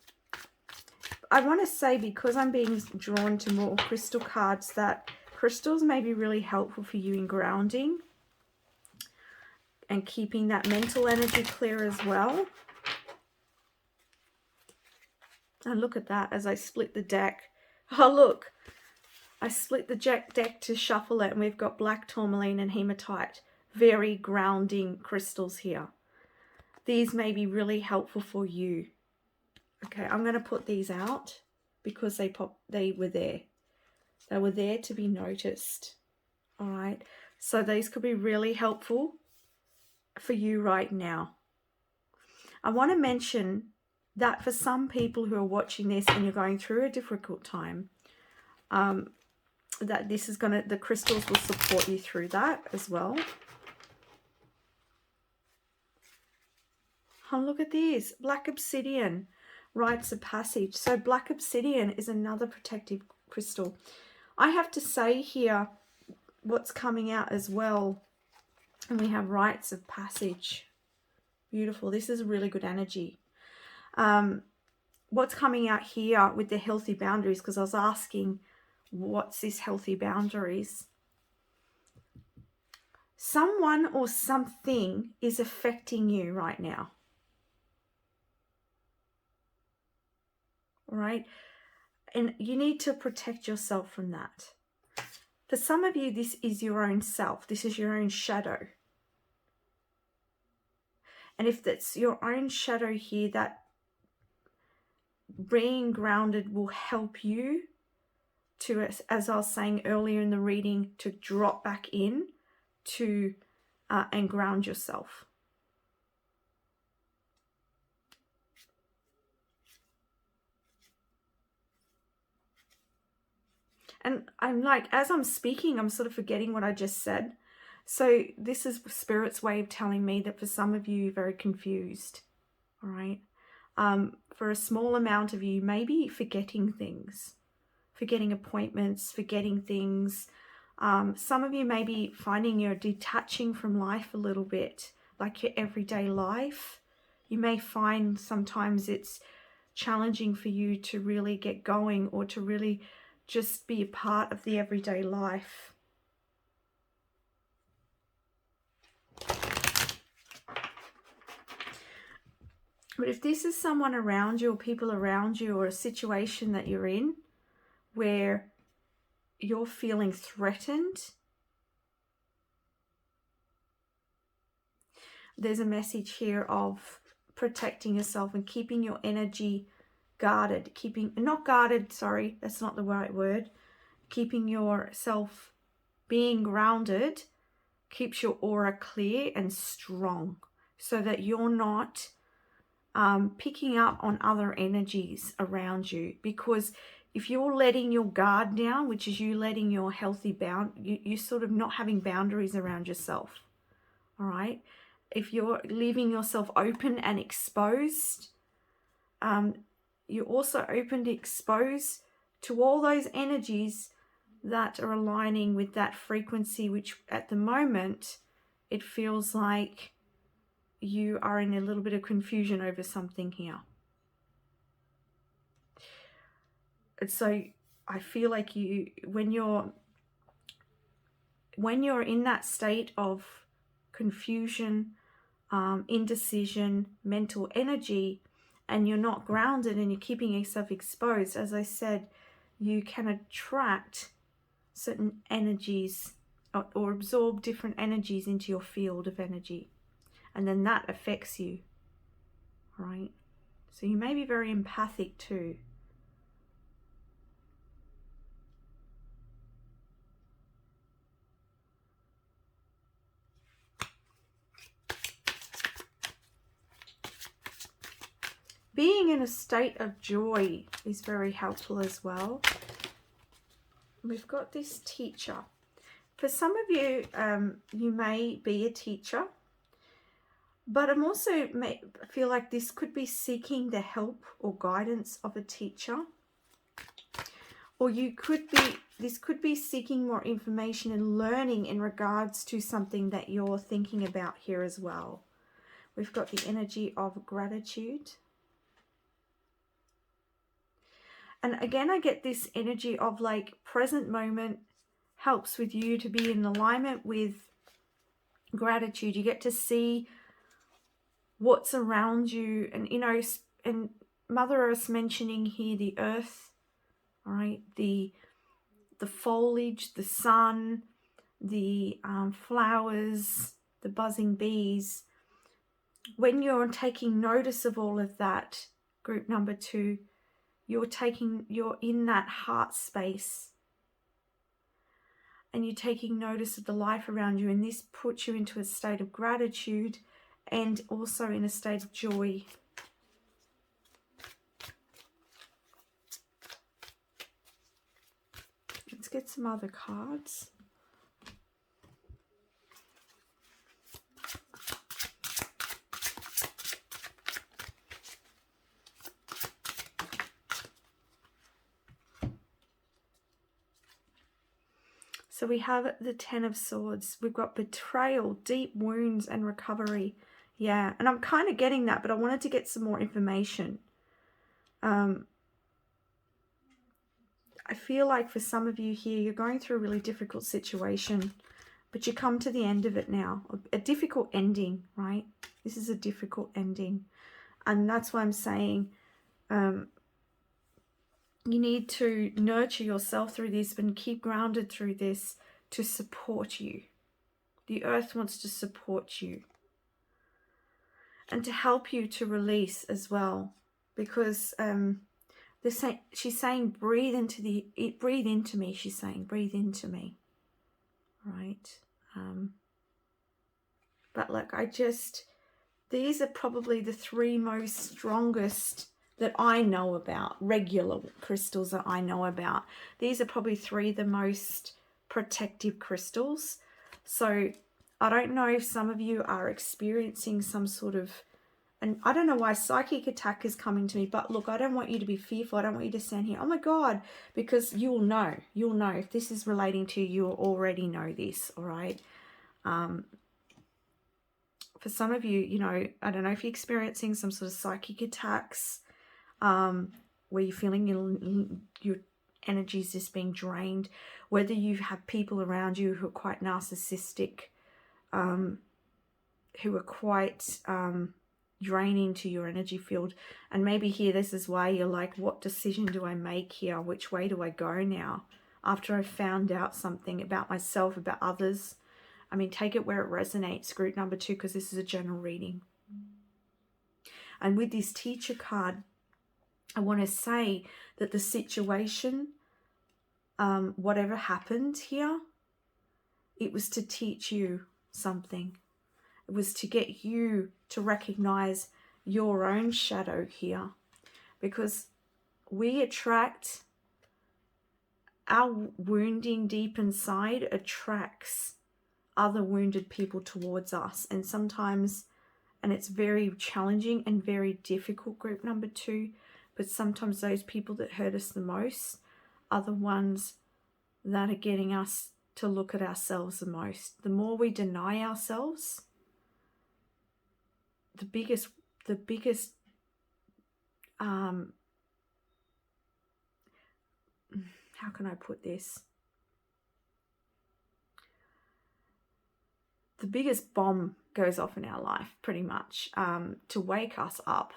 I want to say, because I'm being drawn to more crystal cards, that crystals may be really helpful for you in grounding and keeping that mental energy clear as well. And look at that as I split the deck. Oh, look. I split the deck to shuffle it, and we've got black tourmaline and hematite. Very grounding crystals here. These may be really helpful for you. Okay, I'm going to put these out because they were there. They were there to be noticed. All right. So these could be really helpful for you right now. I want to mention that for some people who are watching this and you're going through a difficult time, that this is the crystals will support you through that as well. Oh, look at this. Black obsidian, rites of passage. So black obsidian is another protective crystal. I have to say here what's coming out as well. And we have rites of passage. Beautiful. This is really good energy. What's coming out here with the healthy boundaries, because I was asking, what's this healthy boundaries? Someone or something is affecting you right now. All right? And you need to protect yourself from that. For some of you, this is your own self. This is your own shadow. And if that's your own shadow here, that being grounded will help you to, as I was saying earlier in the reading, to drop back in to and ground yourself. And I'm like, as I'm speaking, I'm sort of forgetting what I just said. So this is Spirit's way of telling me that for some of you, you're very confused. All right. For a small amount of you, maybe forgetting things, forgetting appointments, forgetting things. Some of you may be finding you're detaching from life a little bit, like your everyday life. You may find sometimes it's challenging for you to really get going or to really just be a part of the everyday life. But if this is someone around you or people around you or a situation that you're in where you're feeling threatened, there's a message here of protecting yourself and keeping your energy guarded. Not guarded, sorry, that's not the right word. Keeping yourself being grounded keeps your aura clear and strong. so that you're not picking up on other energies around you. Because if you're letting your guard down, which is you letting your healthy you sort of not having boundaries around yourself, all right? If you're leaving yourself open and exposed, you're also open to expose to all those energies that are aligning with that frequency, which at the moment, it feels like you are in a little bit of confusion over something here. And so I feel like when you're in that state of confusion, indecision, mental energy, and you're not grounded and you're keeping yourself exposed, as I said, you can attract certain energies or absorb different energies into your field of energy. And then that affects you, right? So you may be very empathic too. Being in a state of joy is very helpful as well. We've got this teacher. For some of you, you may be a teacher, but I'm also feel like this could be seeking the help or guidance of a teacher. Or this could be seeking more information and learning in regards to something that you're thinking about here as well. We've got the energy of gratitude. And again, I get this energy of like present moment helps with you to be in alignment with gratitude. You get to see what's around you. And, you know, and Mother Earth's mentioning here the earth, all right, the foliage, the sun, the flowers, the buzzing bees. When you're taking notice of all of that, group number 2, you're in that heart space and you're taking notice of the life around you, and this puts you into a state of gratitude and also in a state of joy. Let's get some other cards. So we have the 10 of Swords. We've got betrayal, deep wounds, and recovery. Yeah, and I'm kind of getting that, but I wanted to get some more information. I feel like for some of you here, you're going through a really difficult situation, but you come to the end of it now. A difficult ending, right? This is a difficult ending. And that's why I'm saying you need to nurture yourself through this and keep grounded through this to support you. The earth wants to support you and to help you to release as well, because she's saying breathe into me. She's saying breathe into me, right? But look, these are probably the 3 most strongest that I know about, regular crystals that I know about. These are probably 3 of the most protective crystals. So I don't know if some of you are experiencing some sort of, and I don't know why psychic attack is coming to me, but look, I don't want you to be fearful. I don't want you to stand here, oh my God, because you'll know if this is relating to you, you'll already know this, all right? For some of you, you know, I don't know if you're experiencing some sort of psychic attacks, where you're feeling your energy is just being drained, whether you have people around you who are quite narcissistic, who are quite draining to your energy field. And maybe here, this is why you're like, what decision do I make here? Which way do I go now? After I've found out something about myself, about others. I mean, take it where it resonates, group number 2, because this is a general reading. And with this teacher card, I want to say that the situation, whatever happened here, it was to teach you something. It was to get you to recognize your own shadow here, because we attract, our wounding deep inside attracts other wounded people towards us. And sometimes, and it's very challenging and very difficult, group number 2, but sometimes those people that hurt us the most are the ones that are getting us to look at ourselves the most. The more we deny ourselves, the biggest how can I put this? The biggest bomb goes off in our life, pretty much, to wake us up.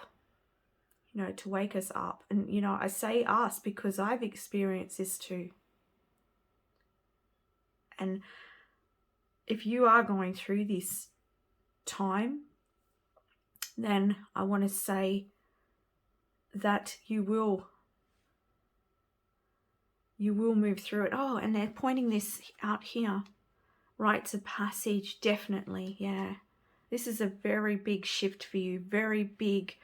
You know, to wake us up. And, you know, I say us because I've experienced this too. And if you are going through this time, then I want to say that you will move through it. Oh, and they're pointing this out here. Rites of passage, definitely, yeah. This is a very big shift for you, very big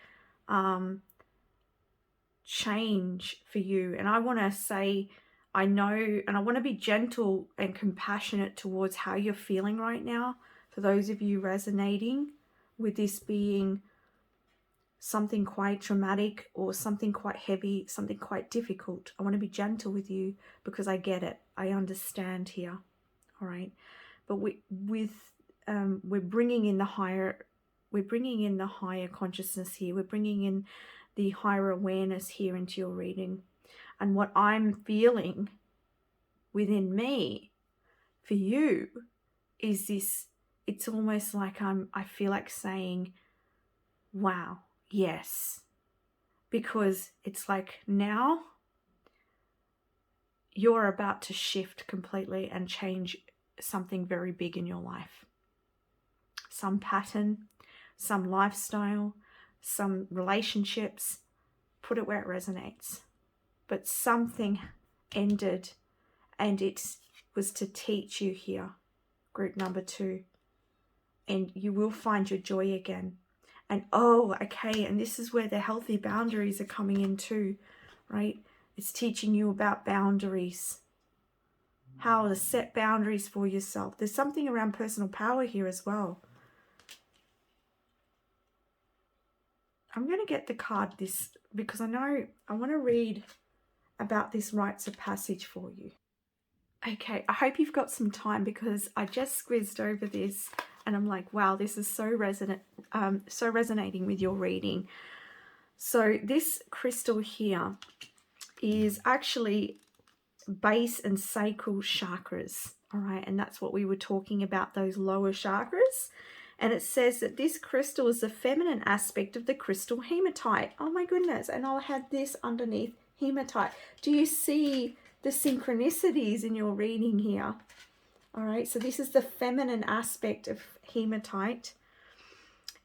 change for you. And I want to say, I know, and I want to be gentle and compassionate towards how you're feeling right now. For those of you resonating with this being something quite traumatic or something quite heavy, something quite difficult, I want to be gentle with you because I get it. I understand here. All right. But we're bringing in the higher, consciousness here. We're bringing in the higher awareness here into your reading. And what I'm feeling within me for you is this, it's almost like I feel like saying, wow, yes. Because it's like now you're about to shift completely and change something very big in your life. Some pattern, some lifestyle, some relationships, put it where it resonates. But something ended, and it was to teach you here, group number 2. And you will find your joy again. And oh, okay, and this is where the healthy boundaries are coming in too, right? It's teaching you about boundaries. How to set boundaries for yourself. There's something around personal power here as well. I'm going to get the card this because I know I want to read about this rites of passage for you. Okay, I hope you've got some time because I just squizzed over this and I'm like, wow, this is so resonating with your reading. So this crystal here is actually base and sacral chakras, all right, and that's what we were talking about, those lower chakras. And it says that this crystal is the feminine aspect of the crystal hematite. Oh my goodness. And I'll have this underneath hematite. Do you see the synchronicities in your reading here? All right, so this is the feminine aspect of hematite.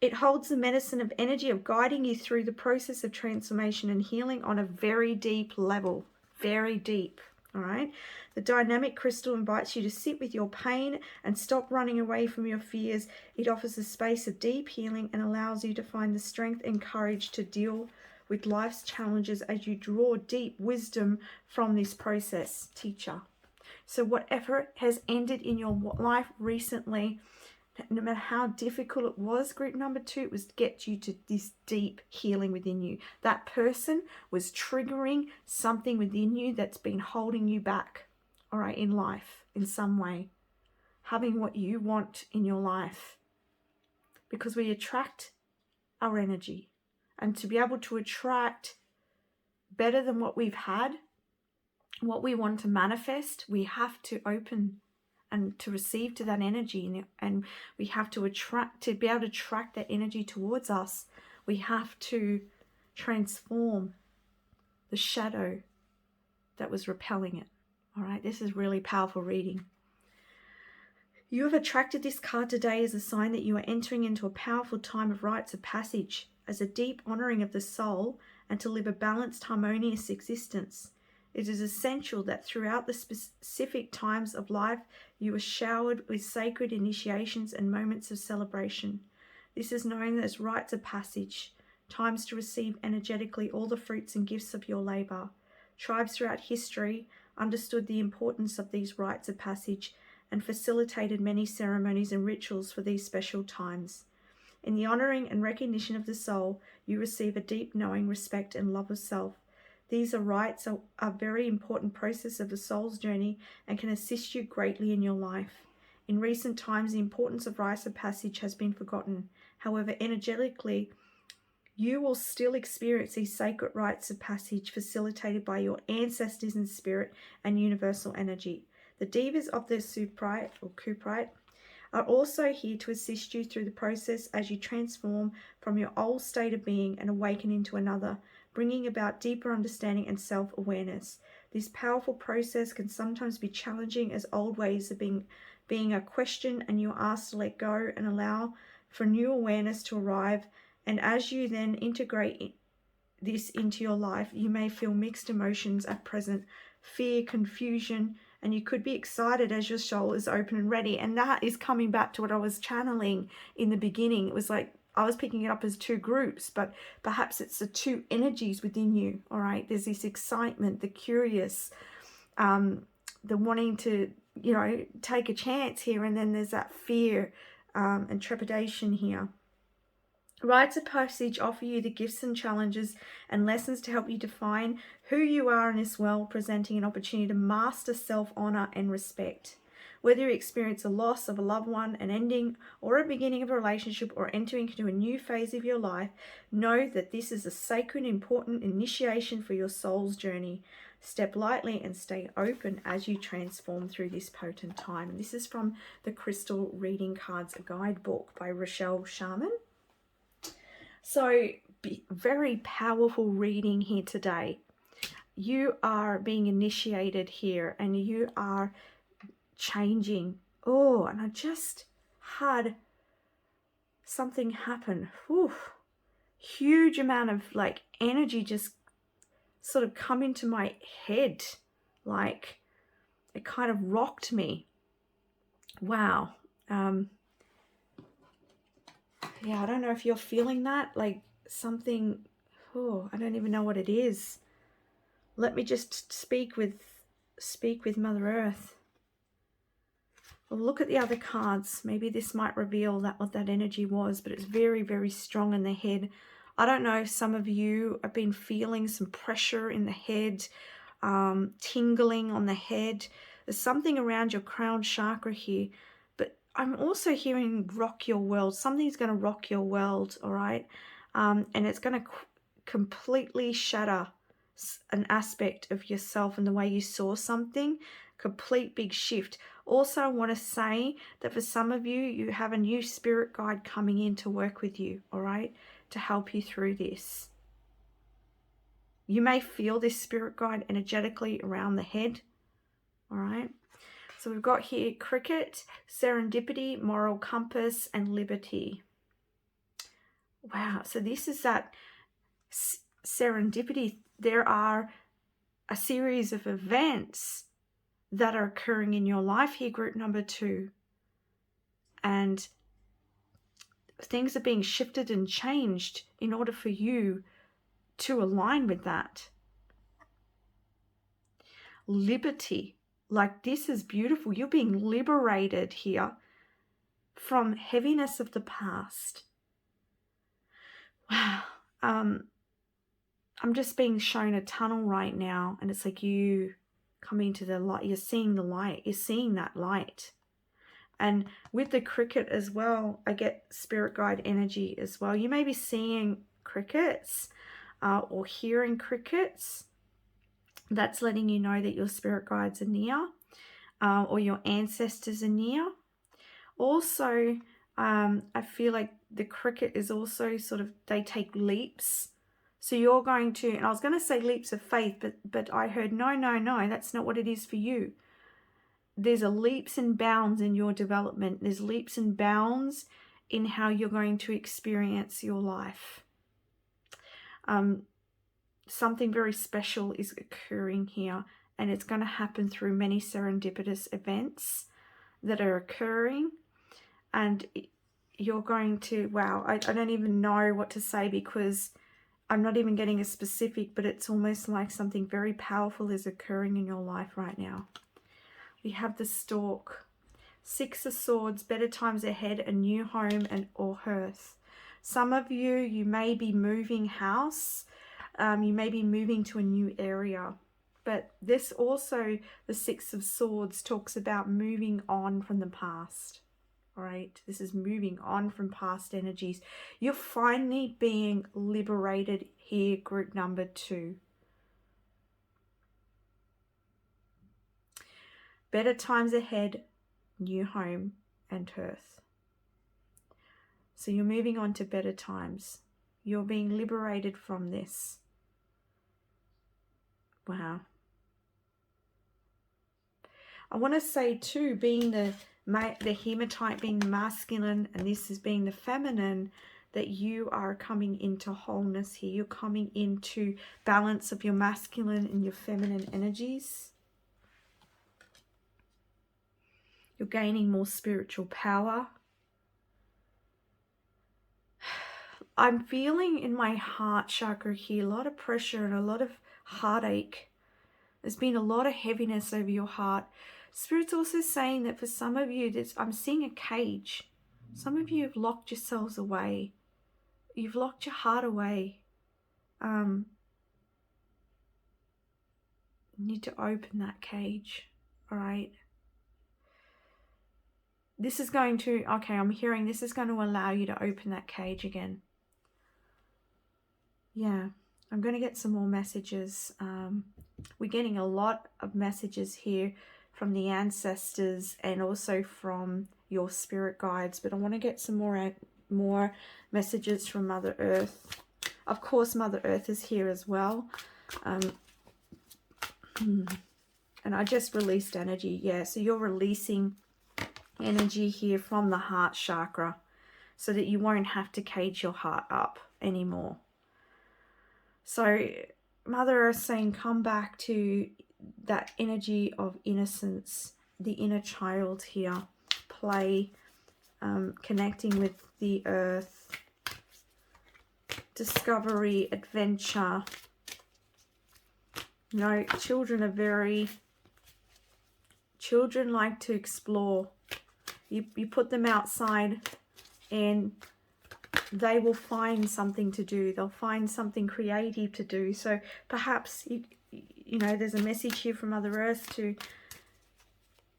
It holds the medicine of energy of guiding you through the process of transformation and healing on a very deep level, very deep. All right. The dynamic crystal invites you to sit with your pain and stop running away from your fears. It offers a space of deep healing and allows you to find the strength and courage to deal with life's challenges as you draw deep wisdom from this process, teacher. So whatever has ended in your life recently, no matter how difficult it was, group number 2, it was to get you to this deep healing within you. That person was triggering something within you that's been holding you back, all right, in life, in some way. Having what you want in your life. Because we attract our energy. And to be able to attract better than what we've had, what we want to manifest, we have to open and to receive to that energy, and we have to attract, to be able to attract that energy towards us, we have to transform the shadow that was repelling it. All right, this is really powerful reading. You have attracted this card today as a sign that you are entering into a powerful time of rites of passage, as a deep honoring of the soul, and to live a balanced, harmonious existence. It is essential that throughout the specific times of life, You are showered with sacred initiations and moments of celebration. This is known as rites of passage, times to receive energetically all the fruits and gifts of your labor. Tribes throughout history understood the importance of these rites of passage and facilitated many ceremonies and rituals for these special times. In the honoring and recognition of the soul, you receive a deep knowing, respect, and love of self. These rites are a very important process of the soul's journey and can assist you greatly in your life. In recent times, the importance of rites of passage has been forgotten. However, energetically, you will still experience these sacred rites of passage facilitated by your ancestors in spirit and universal energy. The Devas of the Suprite or Cuprite are also here to assist you through the process as you transform from your old state of being and awaken into another, bringing about deeper understanding and self-awareness. This powerful process can sometimes be challenging as old ways of being a question, and you're asked to let go and allow for new awareness to arrive. And as you then integrate this into your life, you may feel mixed emotions at present: fear, confusion, and you could be excited as your soul is open and ready. And that is coming back to what I was channeling in the beginning. It was like I was picking it up as two groups, but perhaps it's the two energies within you. All right, there's this excitement, the curious, the wanting to, you know, take a chance here, and then there's that fear and trepidation here. Rites of passage offer you the gifts and challenges and lessons to help you define who you are in this world, presenting an opportunity to master self-honor and respect. Whether you experience a loss of a loved one, an ending, or a beginning of a relationship, or entering into a new phase of your life, know that this is a sacred, important initiation for your soul's journey. Step lightly and stay open as you transform through this potent time. And this is from the Crystal Reading Cards Guidebook by Rochelle Sharman. So, very powerful reading here today. You are being initiated here and you are changing. Oh, and I just had something happen. Whew. Huge amount of like energy just sort of come into my head. Like it kind of rocked me. Wow. Yeah, I don't know if you're feeling that, like something, oh, I don't even know what it is. Let me just speak with Mother Earth. Well, look at the other cards. Maybe this might reveal that what that energy was, but it's very, very strong in the head. I don't know if some of you have been feeling some pressure in the head, tingling on the head. There's something around your crown chakra here. I'm also hearing rock your world. Something's going to rock your world, all right? And it's going to completely shatter an aspect of yourself and the way you saw something. Complete big shift. Also, I want to say that for some of you, you have a new spirit guide coming in to work with you, all right? To help you through this. You may feel this spirit guide energetically around the head, all right? So we've got here cricket, serendipity, moral compass, and liberty. Wow, so this is that serendipity. There are a series of events that are occurring in your life here, group number 2. And things are being shifted and changed in order for you to align with that. Liberty. Like, this is beautiful. You're being liberated here from heaviness of the past. Wow. I'm just being shown a tunnel right now, and it's like you coming to the light. You're seeing the light. You're seeing that light. And with the cricket as well, I get spirit guide energy as well. You may be seeing crickets or hearing crickets. That's letting you know that your spirit guides are near, or your ancestors are near. Also, I feel like the cricket is also sort of, they take leaps. So you're going to, and I was going to say leaps of faith, but I heard, no, that's not what it is for you. There's a leaps and bounds in your development. There's leaps and bounds in how you're going to experience your life. Something very special is occurring here, and it's going to happen through many serendipitous events that are occurring, and you're going to, wow, I don't even know what to say, because I'm not even getting a specific, but it's almost like something very powerful is occurring in your life right now. We have the Stork, Six of Swords, better times ahead, a new home and or hearth. Some of you, you may be moving house, you may be moving to a new area. But this also, the Six of Swords, talks about moving on from the past. All right, this is moving on from past energies. You're finally being liberated here, group number 2. Better times ahead, new home and hearth. So you're moving on to better times. You're being liberated from this. Wow. I want to say too, being the hematite being the masculine, and this is being the feminine, that you are coming into wholeness here. You're coming into balance of your masculine and your feminine energies. You're gaining more spiritual power. I'm feeling in my heart chakra here a lot of pressure and a lot of heartache. There's been a lot of heaviness over your heart. Spirit's also saying that for some of you, I'm seeing a cage. Some of you have locked yourselves away. You've locked your heart away. You need to open that cage. All right. This is going to, okay, I'm hearing this is going to allow you to open that cage again. Yeah, I'm going to get some more messages. We're getting a lot of messages here from the ancestors and also from your spirit guides, but I want to get some more messages from Mother Earth. Of course, Mother Earth is here as well. And I just released energy. Yeah, so you're releasing energy here from the heart chakra so that you won't have to cage your heart up anymore. So Mother Earth saying, come back to that energy of innocence, the inner child here, play, connecting with the earth, discovery, adventure. You know, children like to explore. You put them outside and they will find something to do. They'll find something creative to do. So perhaps, you know, there's a message here from Mother Earth to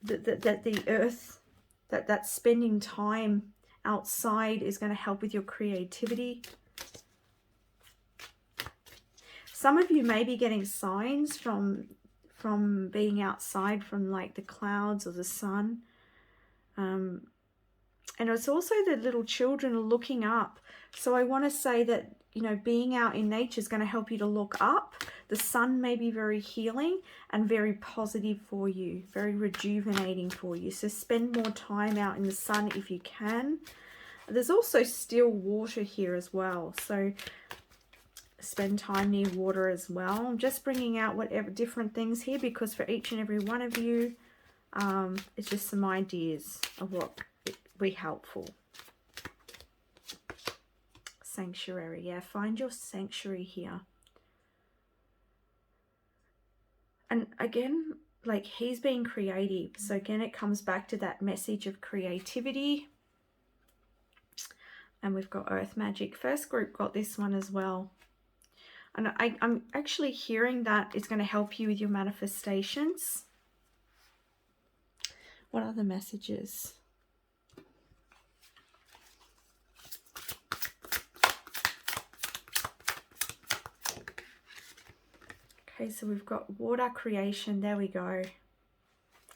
that the earth, that spending time outside is going to help with your creativity. Some of you may be getting signs from being outside, from like the clouds or the sun. And it's also that little children are looking up. So I want to say that, you know, being out in nature is going to help you to look up. The sun may be very healing and very positive for you, very rejuvenating for you. So spend more time out in the sun if you can. There's also still water here as well. So spend time near water as well. I'm just bringing out whatever different things here, because for each and every one of you, it's just some ideas of what be helpful. Sanctuary. Yeah, find your sanctuary here. And again, like, he's being creative. So again, it comes back to that message of creativity. And we've got Earth Magic. First group got this one as well. And I'm actually hearing that it's going to help you with your manifestations. What other messages? Okay, so we've got water creation. There we go.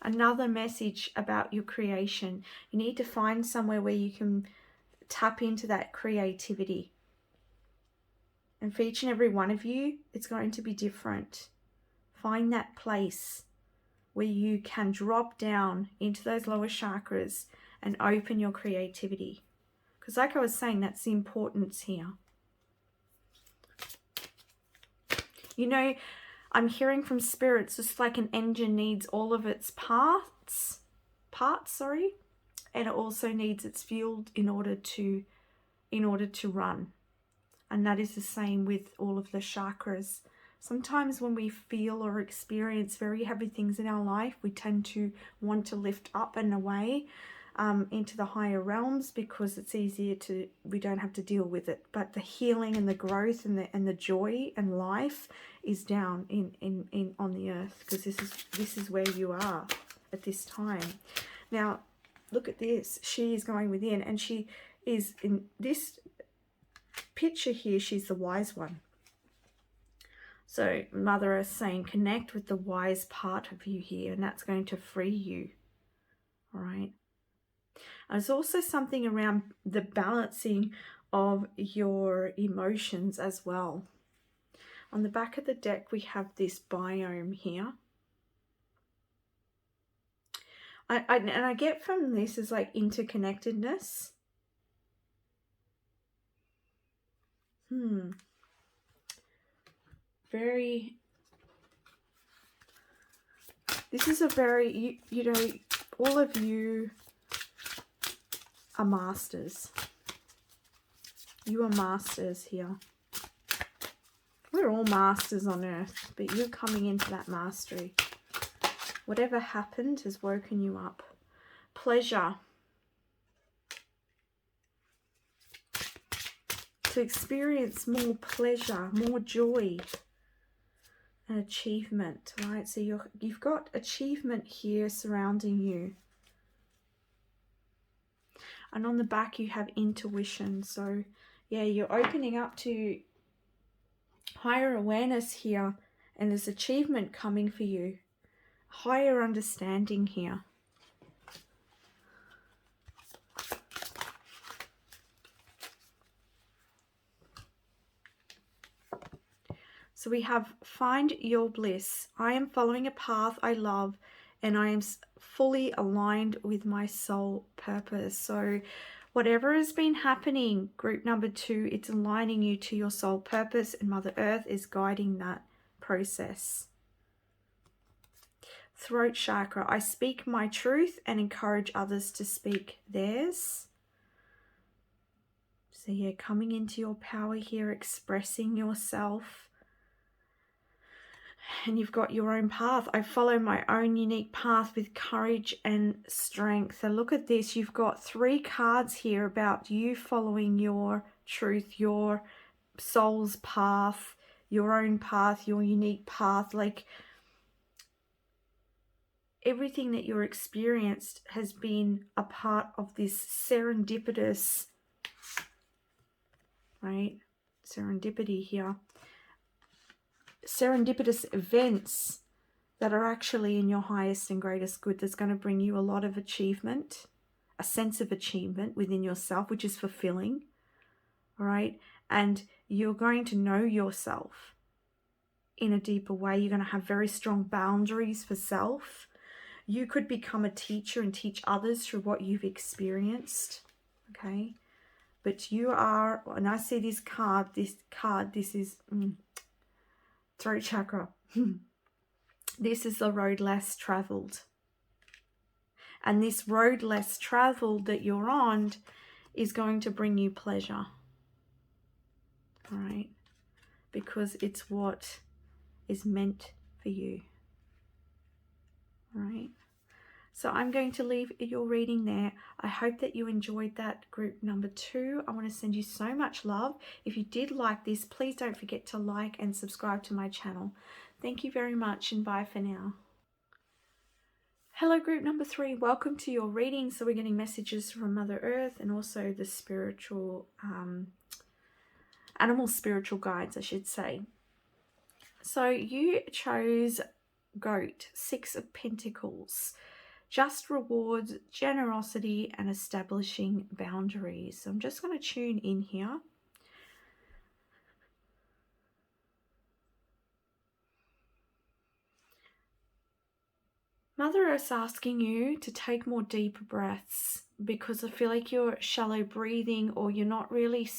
Another message about your creation. You need to find somewhere where you can tap into that creativity. And for each and every one of you, it's going to be different. Find that place where you can drop down into those lower chakras and open your creativity. Because like I was saying, that's the importance here. You know, I'm hearing from spirits, just like an engine needs all of its parts parts, sorry, and it also needs its fuel in order to run. And that is the same with all of the chakras. Sometimes when we feel or experience very heavy things in our life, we tend to want to lift up and away into the higher realms, because it's easier to, we don't have to deal with it. But the healing and the growth and the joy and life is down in on the earth, because this is where you are at this time. Now look at this. She is going within, and she is in this picture here. She's the wise one. So Mother Earth saying connect with the wise part of you here, and that's going to free you. All right. There's also something around the balancing of your emotions as well. On the back of the deck, we have this biome here. And I get from this is like interconnectedness. Very, this is a very, you know, all of you are masters. You are masters here. We're all masters on earth, but you're coming into that mastery. Whatever happened has woken you up. Pleasure. To experience more pleasure, more joy and achievement, right? So you've got achievement here surrounding you. And on the back you have intuition. So yeah, you're opening up to higher awareness here, and there's achievement coming for you. Higher understanding here. So we have find your bliss. I am following a path I love, and I am fully aligned with my soul purpose. So whatever has been happening, group number 2, it's aligning you to your soul purpose, and Mother Earth is guiding that process. Throat chakra. I speak my truth and encourage others to speak theirs. So yeah, coming into your power here, expressing yourself. And you've got your own path. I follow my own unique path with courage and strength. And look at this. You've got 3 cards here about you following your truth, your soul's path, your own path, your unique path. Like everything that you're experienced has been a part of this serendipitous, right? Serendipity here. Serendipitous events that are actually in your highest and greatest good. That's going to bring you a lot of achievement, a sense of achievement within yourself, which is fulfilling. All right. And you're going to know yourself in a deeper way. You're going to have very strong boundaries for self. You could become a teacher and teach others through what you've experienced. Okay. But you are, and I see this card, this is throat chakra. This is the road less traveled. And this road less traveled that you're on is going to bring you pleasure. All right? Because it's what is meant for you. All right? So I'm going to leave your reading there. I hope that you enjoyed that group number 2. I want to send you so much love. If you did like this, please don't forget to like and subscribe to my channel. Thank you very much, and bye for now. Hello group number 3, welcome to your reading. So we're getting messages from Mother Earth and also the spiritual, animal spiritual guides, I should say. So you chose Goat, 6 of Pentacles. Just rewards, generosity, and establishing boundaries. So I'm just going to tune in here. Mother Earth's asking you to take more deeper breaths, because I feel like you're shallow breathing, or you're not really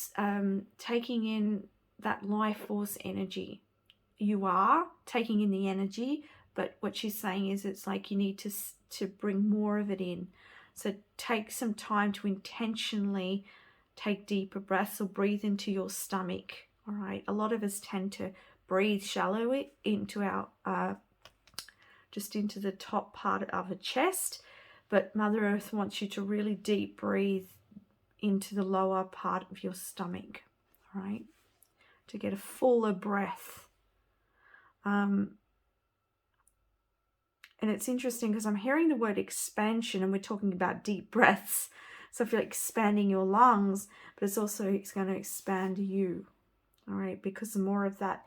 taking in that life force energy. You are taking in the energy, But what she's saying is it's like you need to bring more of it in. So take some time to intentionally take deeper breaths or breathe into your stomach. All right. A lot of us tend to breathe shallow into our, just into the top part of the chest. But Mother Earth wants you to really deep breathe into the lower part of your stomach. All right. To get a fuller breath. And it's interesting because I'm hearing the word expansion and we're talking about deep breaths. So I feel like expanding your lungs, but it's going to expand you. All right. Because the more of that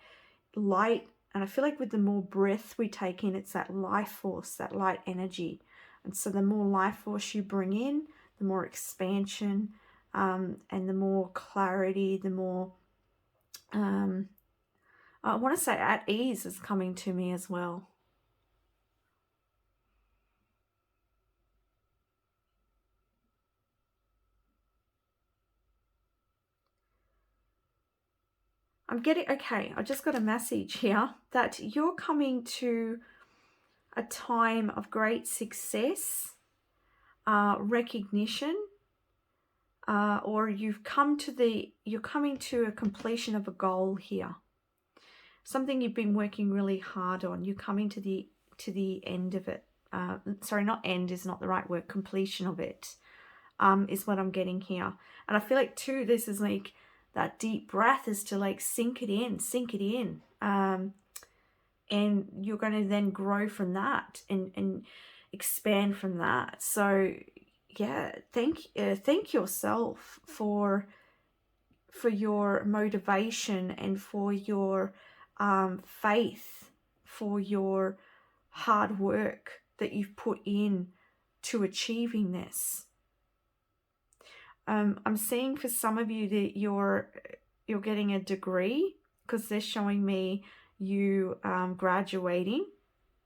light, and I feel like with the more breath we take in, it's that life force, that light energy. And so the more life force you bring in, the more expansion, and the more clarity, the more, I want to say at ease is coming to me as well. Okay, I just got a message here that you're coming to a time of great success, recognition, or you're coming to a completion of a goal here. Something you've been working really hard on. You're coming to the end of it. Sorry, not end is not the right word. Completion of it is what I'm getting here. And I feel like too, this is like that deep breath is to like sink it in. And you're going to then grow from that and expand from that. So yeah, thank yourself for your motivation and for your faith, for your hard work that you've put in to achieving this. I'm seeing for some of you that you're getting a degree, because they're showing me you graduating,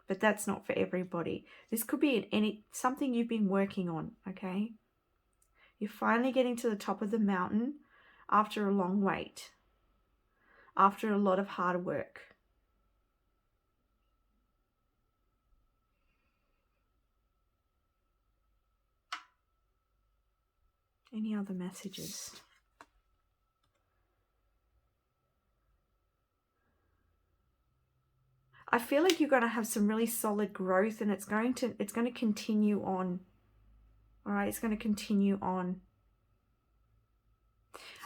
but that's not for everybody. This could be something you've been working on, okay? You're finally getting to the top of the mountain after a long wait, after a lot of hard work. Any other messages? I feel like you're going to have some really solid growth, and it's going to continue on. All right, it's going to continue on.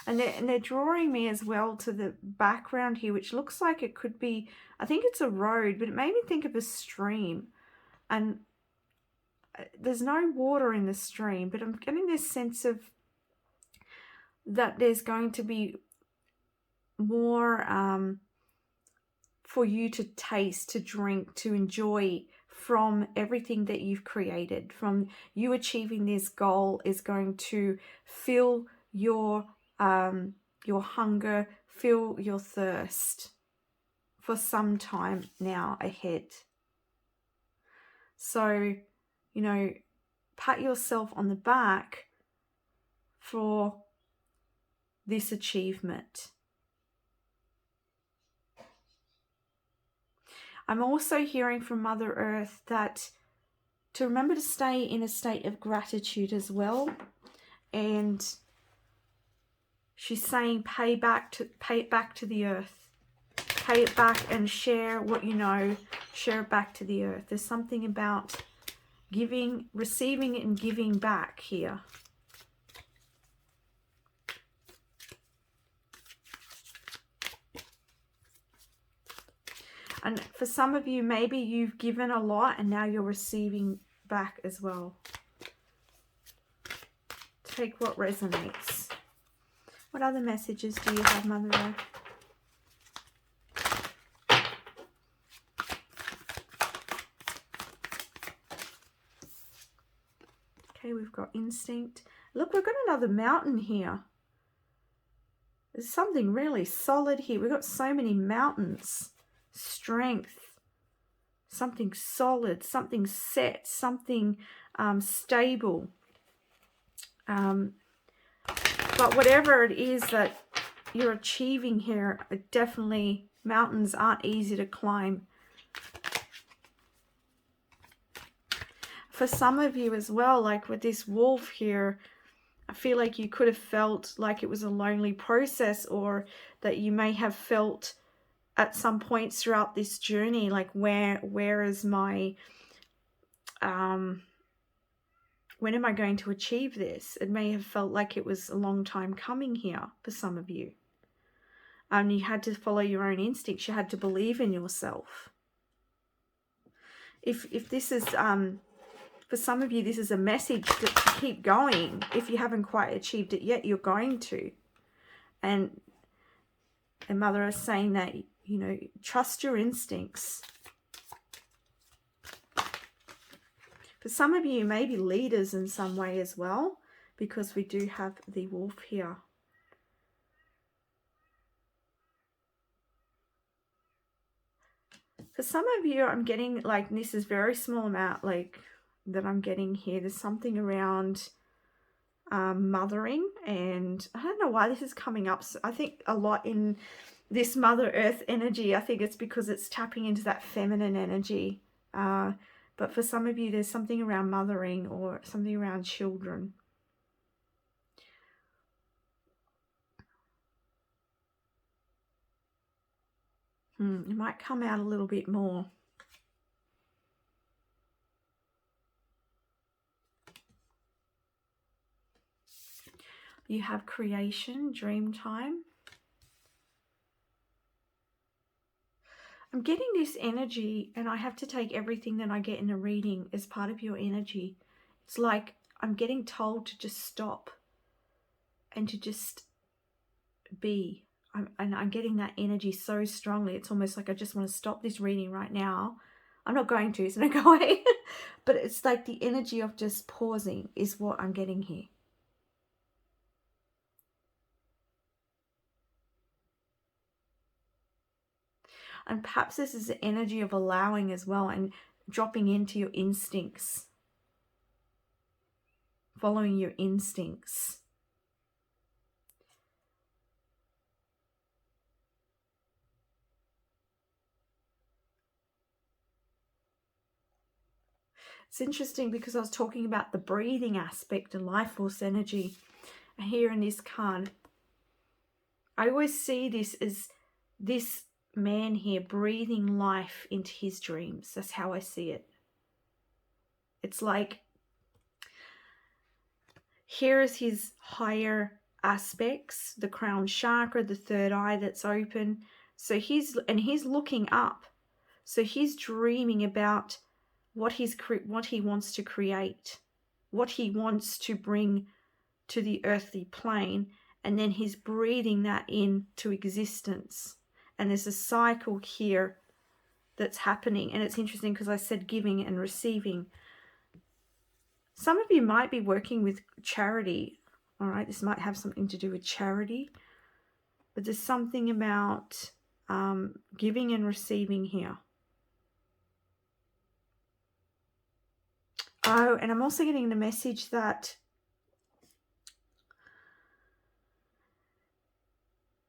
And they're drawing me as well to the background here, which looks like it could be, I think it's a road, but it made me think of a stream. And there's no water in the stream, but I'm getting this sense of that there's going to be more for you to taste, to drink, to enjoy from everything that you've created. From you achieving this goal is going to fill your hunger, fill your thirst for some time now ahead. So, you know, pat yourself on the back for this achievement. I'm also hearing from Mother Earth that to remember to stay in a state of gratitude as well. And she's saying pay it back to the earth. Pay it back and share what you know. Share it back to the earth. There's something about giving, receiving and giving back here. And for some of you, maybe you've given a lot and now you're receiving back as well. Take what resonates. What other messages do you have, Mother Earth? Okay, we've got instinct. Look, we've got another mountain here. There's something really solid here. We've got so many mountains. Strength, something solid, something set, something stable. But whatever it is that you're achieving here, definitely mountains aren't easy to climb. for some of you as well, like with this wolf here, I feel like you could have felt like it was a lonely process, or that you may have felt at some points throughout this journey, like where is my, when am I going to achieve this? It may have felt like it was a long time coming here for some of you. You had to follow your own instincts. You had to believe in yourself. If this is, for some of you, this is a message that to keep going. If you haven't quite achieved it yet, you're going to. And Mother is saying that, you know, trust your instincts. For some of you, maybe leaders in some way as well, because we do have the wolf here. For some of you, I'm getting, like, this is very small amount, like, that I'm getting here. There's something around mothering, and I don't know why this is coming up. So I think a lot in this Mother Earth energy, I think it's because it's tapping into that feminine energy. But for some of you, there's something around mothering or something around children. It might come out a little bit more. You have creation, dream time. I'm getting this energy, and I have to take everything that I get in a reading as part of your energy. It's like I'm getting told to just stop and to just be. I'm getting that energy so strongly. It's almost like I just want to stop this reading right now. I'm not going to, so don't go away. But it's like the energy of just pausing is what I'm getting here. And perhaps this is the energy of allowing as well, and dropping into your instincts. Following your instincts. It's interesting because I was talking about the breathing aspect and life force energy. Here in this card, I always see this as this man here breathing life into his dreams. That's how I see it. It's like here is his higher aspects, the crown chakra, the third eye that's open. So he's looking up. So he's dreaming about what he wants to create, what he wants to bring to the earthly plane, and then he's breathing that into existence. And there's a cycle here that's happening. And it's interesting because I said giving and receiving. Some of you might be working with charity. All right, this might have something to do with charity. But there's something about giving and receiving here. Oh, and I'm also getting the message that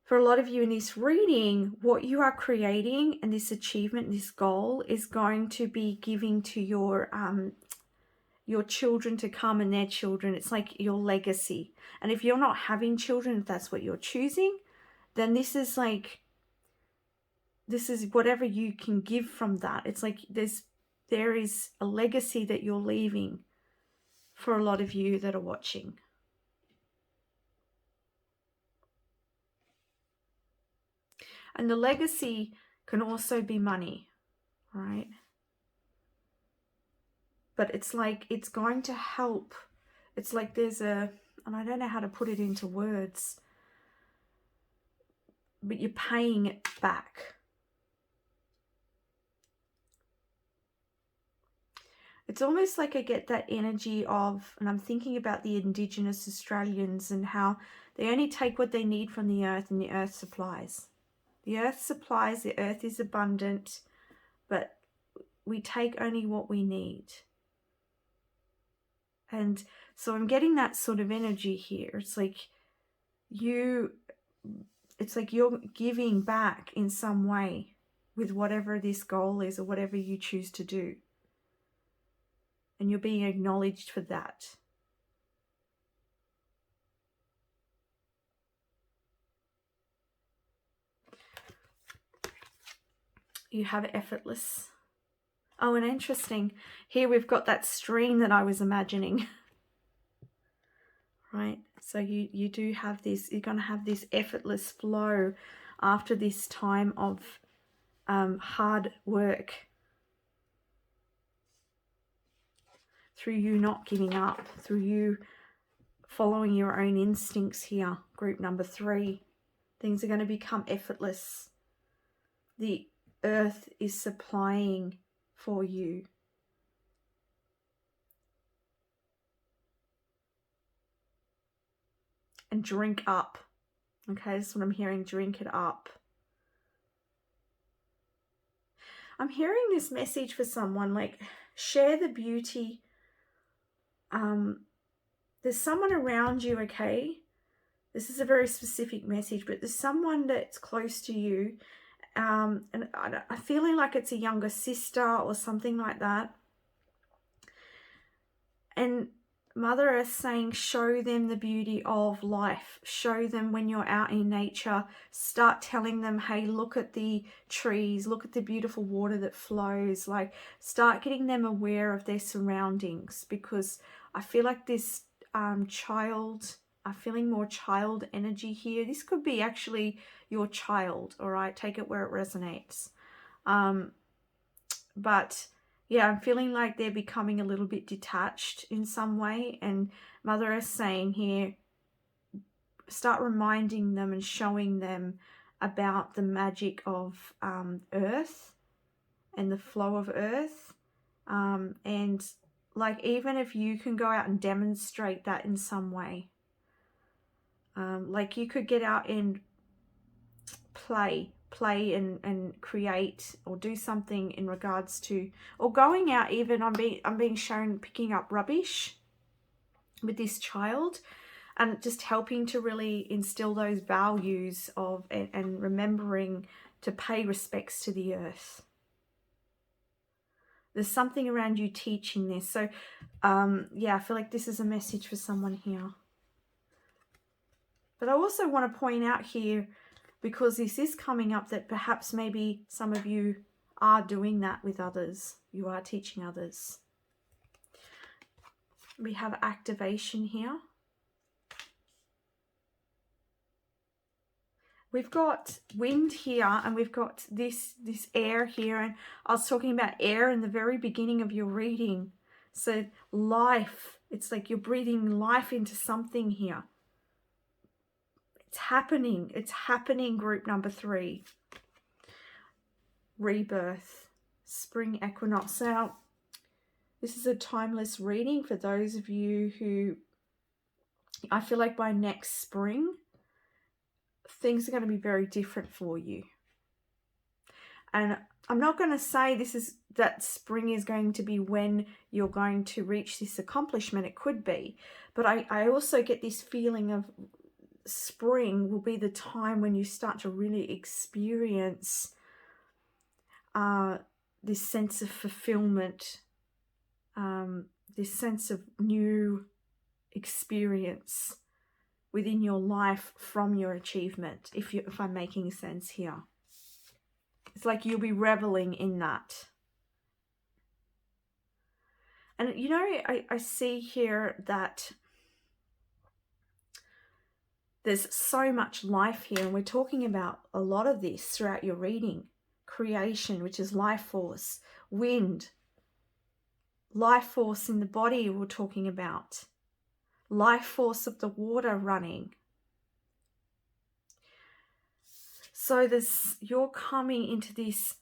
for a lot of you in this reading, what you are creating and this achievement, this goal, is going to be giving to your children to come and their children. It's like your legacy. And if you're not having children, if that's what you're choosing, then this is whatever you can give from that. It's like there is a legacy that you're leaving for a lot of you that are watching. And the legacy can also be money, right? But it's like it's going to help. It's like and I don't know how to put it into words, but you're paying it back. It's almost like I get that energy of, and I'm thinking about the Indigenous Australians and how they only take what they need from the earth, and the earth supplies. The earth supplies, the earth is abundant, but we take only what we need. And so I'm getting that sort of energy here. It's like you're giving back in some way with whatever this goal is or whatever you choose to do. and you're being acknowledged for that. You have effortless. Oh, and interesting. Here we've got that stream that I was imagining. Right? So you do have this, you're going to have this effortless flow after this time of hard work. Through you not giving up, through you following your own instincts here, group number 3. Things are going to become effortless. The earth is supplying for you. And drink up. Okay, that's what I'm hearing. Drink it up. I'm hearing this message for someone, like, share the beauty. There's someone around you, okay? This is a very specific message, but there's someone that's close to you, and I'm feeling like it's a younger sister or something like that. And Mother Earth saying, show them the beauty of life. Show them when you're out in nature. Start telling them, hey, look at the trees. Look at the beautiful water that flows. Like, start getting them aware of their surroundings, because I feel like this child, I'm feeling more child energy here. This could be actually your child, all right? Take it where it resonates. But yeah, I'm feeling like they're becoming a little bit detached in some way. And Mother is saying here, start reminding them and showing them about the magic of Earth and the flow of Earth. And like, even if you can go out and demonstrate that in some way. Like, you could get out and play and create, or do something in regards to, or going out even, I'm being shown picking up rubbish with this child, and just helping to really instill those values of and remembering to pay respects to the earth. There's something around you teaching this. So yeah, I feel like this is a message for someone here. But I also want to point out here, because this is coming up, that perhaps maybe some of you are doing that with others. You are teaching others. We have activation here. We've got wind here, and we've got this air here. And I was talking about air in the very beginning of your reading. So life, it's like you're breathing life into something here. It's happening. It's happening, group number 3. Rebirth, spring equinox. Now, this is a timeless reading for those of you who, I feel like by next spring, things are going to be very different for you. And I'm not going to say that spring is going to be when you're going to reach this accomplishment. It could be. But I also get this feeling of spring will be the time when you start to really experience this sense of fulfillment, this sense of new experience within your life from your achievement, if I'm making sense here. It's like you'll be reveling in that. And you know, I see here that there's so much life here, and we're talking about a lot of this throughout your reading. Creation, which is life force, wind, life force in the body we're talking about, life force of the water running. So you're coming into this,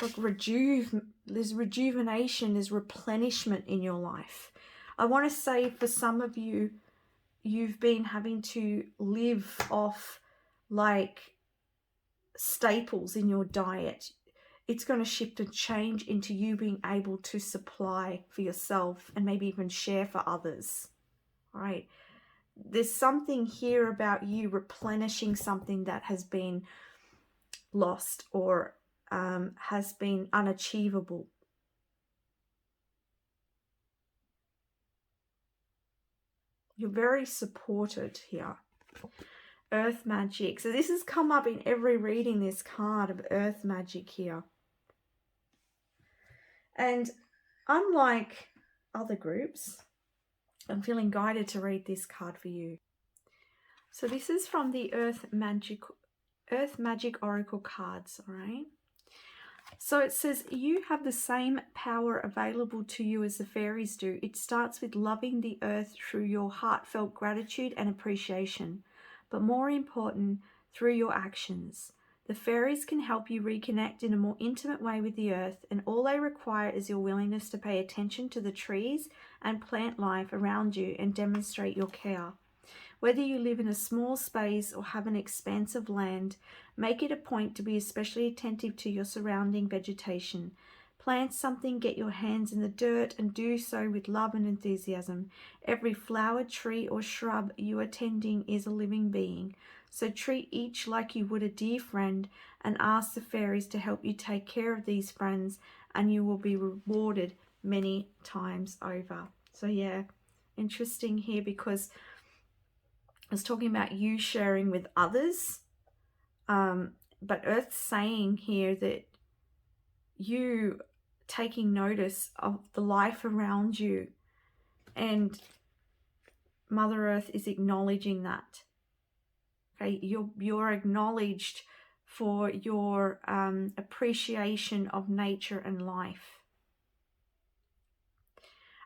like, there's rejuvenation, there's replenishment in your life. I want to say, for some of you, you've been having to live off like staples in your diet. It's going to shift and change into you being able to supply for yourself and maybe even share for others. All right. There's something here about you replenishing something that has been lost or has been unachievable. You're very supported here. Earth magic. So this has come up in every reading, this card of earth magic here. And unlike other groups, I'm feeling guided to read this card for you. So this is from the Earth Magic Oracle cards, all right? So it says, you have the same power available to you as the fairies do. It starts with loving the earth through your heartfelt gratitude and appreciation, but more important, through your actions. The fairies can help you reconnect in a more intimate way with the earth, and all they require is your willingness to pay attention to the trees and plant life around you and demonstrate your care. Whether you live in a small space or have an expansive land, make it a point to be especially attentive to your surrounding vegetation. Plant something, get your hands in the dirt, and do so with love and enthusiasm. Every flower, tree, or shrub you are tending is a living being. So treat each like you would a dear friend and ask the fairies to help you take care of these friends, and you will be rewarded many times over. So yeah, interesting here, because I was talking about you sharing with others, but Earth's saying here that you taking notice of the life around you, and Mother Earth is acknowledging that. Okay, you're acknowledged for your appreciation of nature and life,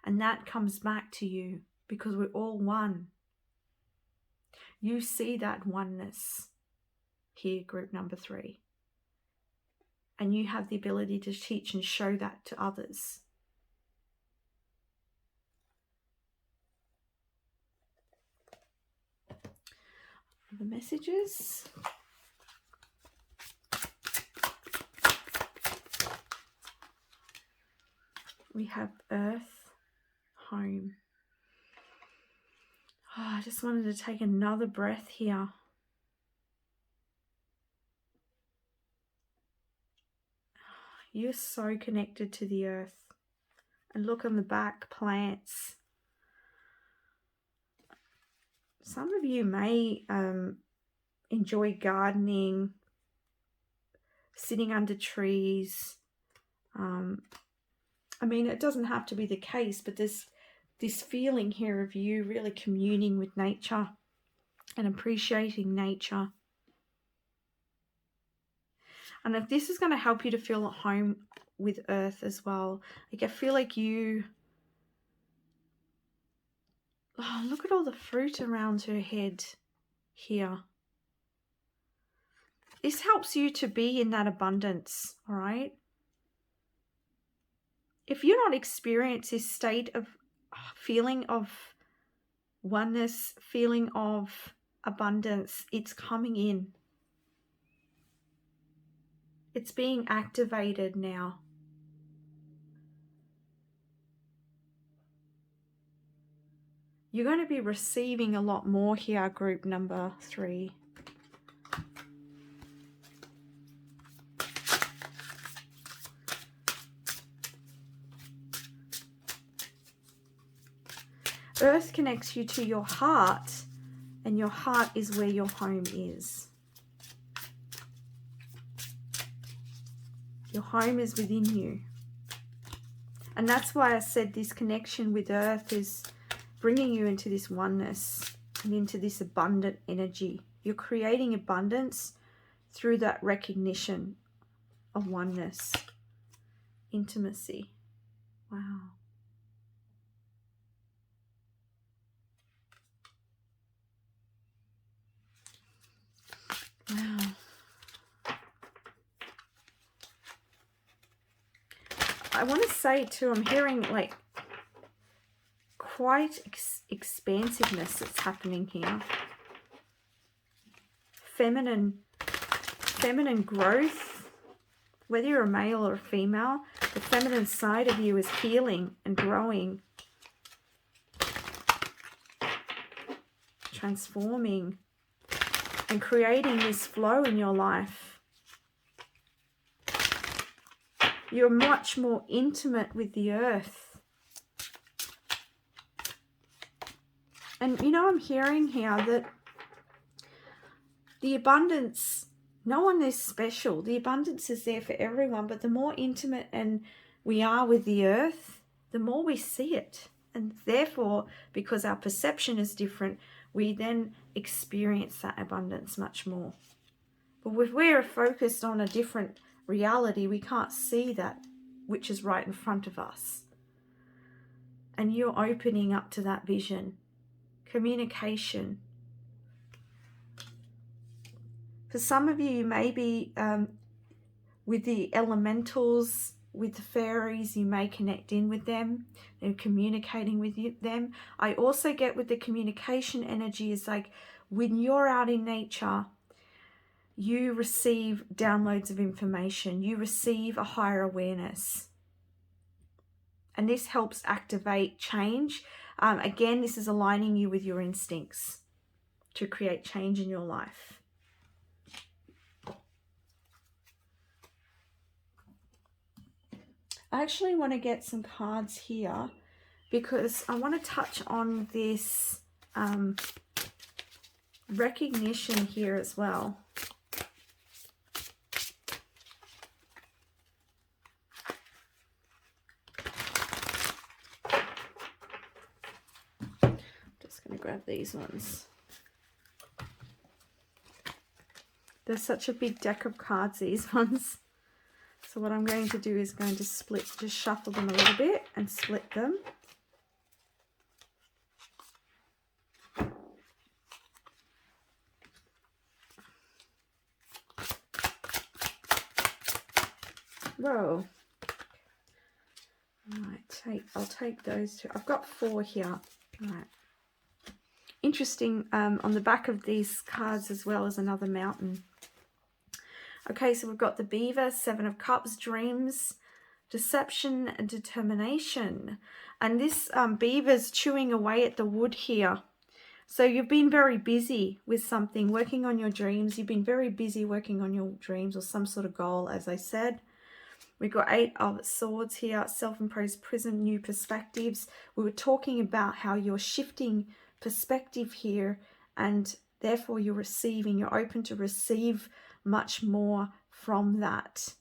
and that comes back to you because we're all one. You see that oneness here, group number 3. And you have the ability to teach and show that to others. The messages. We have Earth, home. Oh, I just wanted to take another breath here. You're so connected to the earth. And look on the back, plants. Some of you may enjoy gardening, sitting under trees. I mean, it doesn't have to be the case, but there's this feeling here of you really communing with nature and appreciating nature. And if this is going to help you to feel at home with earth as well, like I feel like you, oh, look at all the fruit around her head here. This helps you to be in that abundance, all right? If you're not experiencing this state of feeling of oneness, feeling of abundance, it's coming in. It's being activated now. You're going to be receiving a lot more here, group number 3. Earth connects you to your heart, and your heart is where your home is. Your home is within you. And that's why I said this connection with Earth is bringing you into this oneness and into this abundant energy. You're creating abundance through that recognition of oneness, intimacy. Wow. Wow. I want to say too, I'm hearing like quite expansiveness that's happening here. Feminine growth. Whether you're a male or a female, the feminine side of you is healing and growing, transforming, and creating this flow in your life. You're much more intimate with the earth. And you know, I'm hearing here that the abundance, no one is special. The abundance is there for everyone, but the more intimate and we are with the earth, the more we see it. And therefore, because our perception is different, we then experience that abundance much more. But if we're focused on a different reality, we can't see that which is right in front of us. And you're opening up to that vision. Communication. For some of you, you may be with the elementals, with the fairies, you may connect in with them and communicating with them. I also get with the communication energy is like when you're out in nature, you receive downloads of information, you receive a higher awareness. And this helps activate change. Again, this is aligning you with your instincts to create change in your life. I actually want to get some cards here because I want to touch on this recognition here as well. Just going to grab these ones. There's such a big deck of cards, these ones. So what I'm going to do is going to split, just shuffle them a little bit and split them. Whoa. All right, I'll take those two. I've got 4 here. All right. Interesting, on the back of these cards as well as another mountain. Okay, so we've got the beaver, 7 of cups, dreams, deception, and determination. And this beaver's chewing away at the wood here. So you've been very busy with something, working on your dreams. You've been very busy working on your dreams or some sort of goal, as I said. We've got 8 of swords here, self-imposed prison, new perspectives. We were talking about how you're shifting perspective here, and therefore you're receiving, you're open to receive much more from that.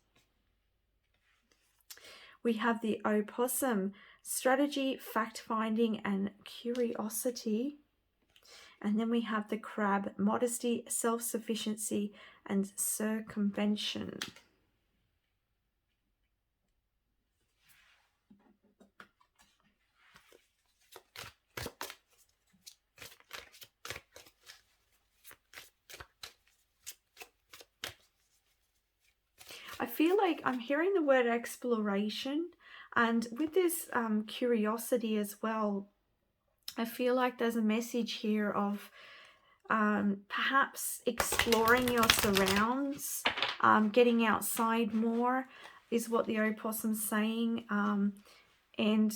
We have the opossum, strategy, fact-finding, and curiosity. And then we have the crab, modesty, self-sufficiency, and circumvention. I feel like I'm hearing the word exploration, and with this curiosity as well, I feel like there's a message here of perhaps exploring your surrounds, getting outside more is what the opossum's saying. And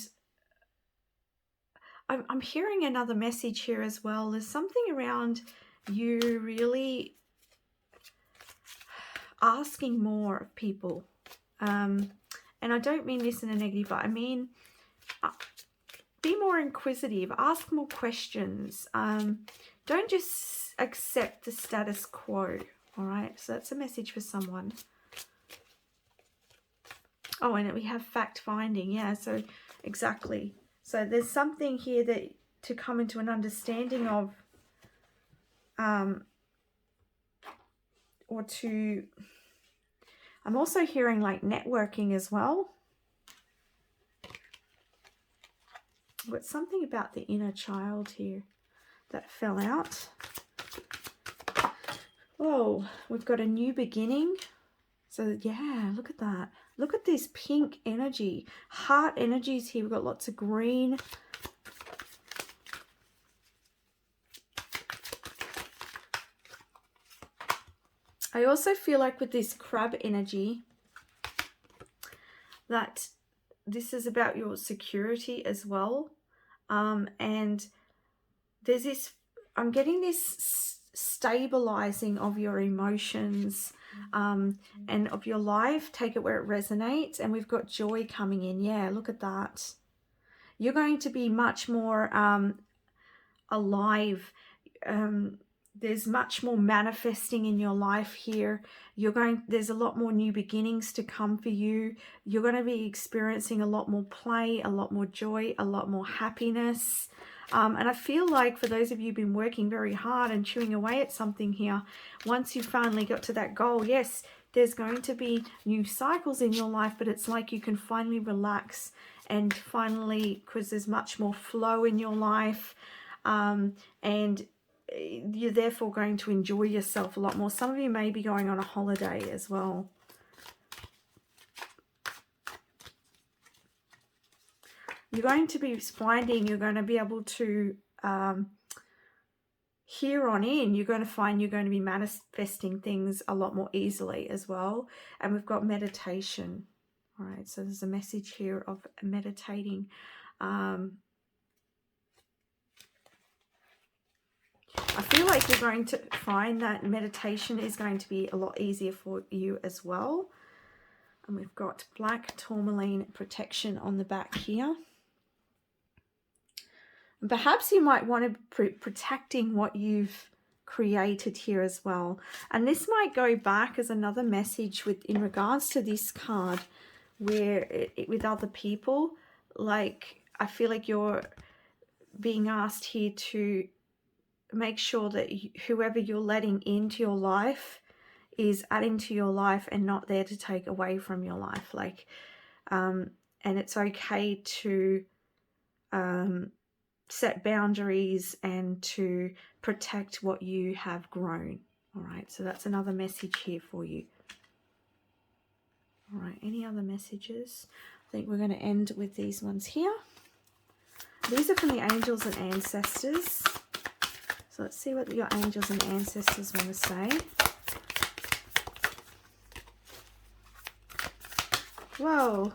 I'm hearing another message here as well. There's something around you really asking more of people, and I don't mean this in a negative, but I mean be more inquisitive, ask more questions, don't just accept the status quo. All right, so that's a message for someone. Oh, and we have fact finding. Yeah, so exactly, so there's something here that to come into an understanding of, or to, I'm also hearing like networking as well. But something about the inner child here that fell out. Oh, we've got a new beginning. So yeah, look at that. Look at this pink energy. Heart energies here. We've got lots of green. I also feel like with this crab energy that this is about your security as well. And there's this, I'm getting this stabilizing of your emotions and of your life. Take it where it resonates. And we've got joy coming in. Yeah, look at that. You're going to be much more alive. There's much more manifesting in your life here. There's a lot more new beginnings to come for you. You're going to be experiencing a lot more play, a lot more joy, a lot more happiness. And I feel like for those of you who've been working very hard and chewing away at something here, once you finally got to that goal, yes, there's going to be new cycles in your life, but it's like you can finally relax and finally, because there's much more flow in your life, and you're therefore going to enjoy yourself a lot more. Some of you may be going on a holiday as well. You're going to be finding you're going to be able to, here on in, you're going to find you're going to be manifesting things a lot more easily as well. And we've got meditation. All right, so there's a message here of meditating. I feel like you're going to find that meditation is going to be a lot easier for you as well. And we've got black tourmaline protection on the back here. And perhaps you might want to be protecting what you've created here as well. And this might go back as another message in regards to this card, where with other people, like I feel like you're being asked here to make sure that whoever you're letting into your life is adding to your life and not there to take away from your life. Like, and it's okay to set boundaries and to protect what you have grown. All right, so that's another message here for you. All right, any other messages? I think we're going to end with these ones here. These are from the angels and ancestors. So let's see what your angels and ancestors want to say. Whoa,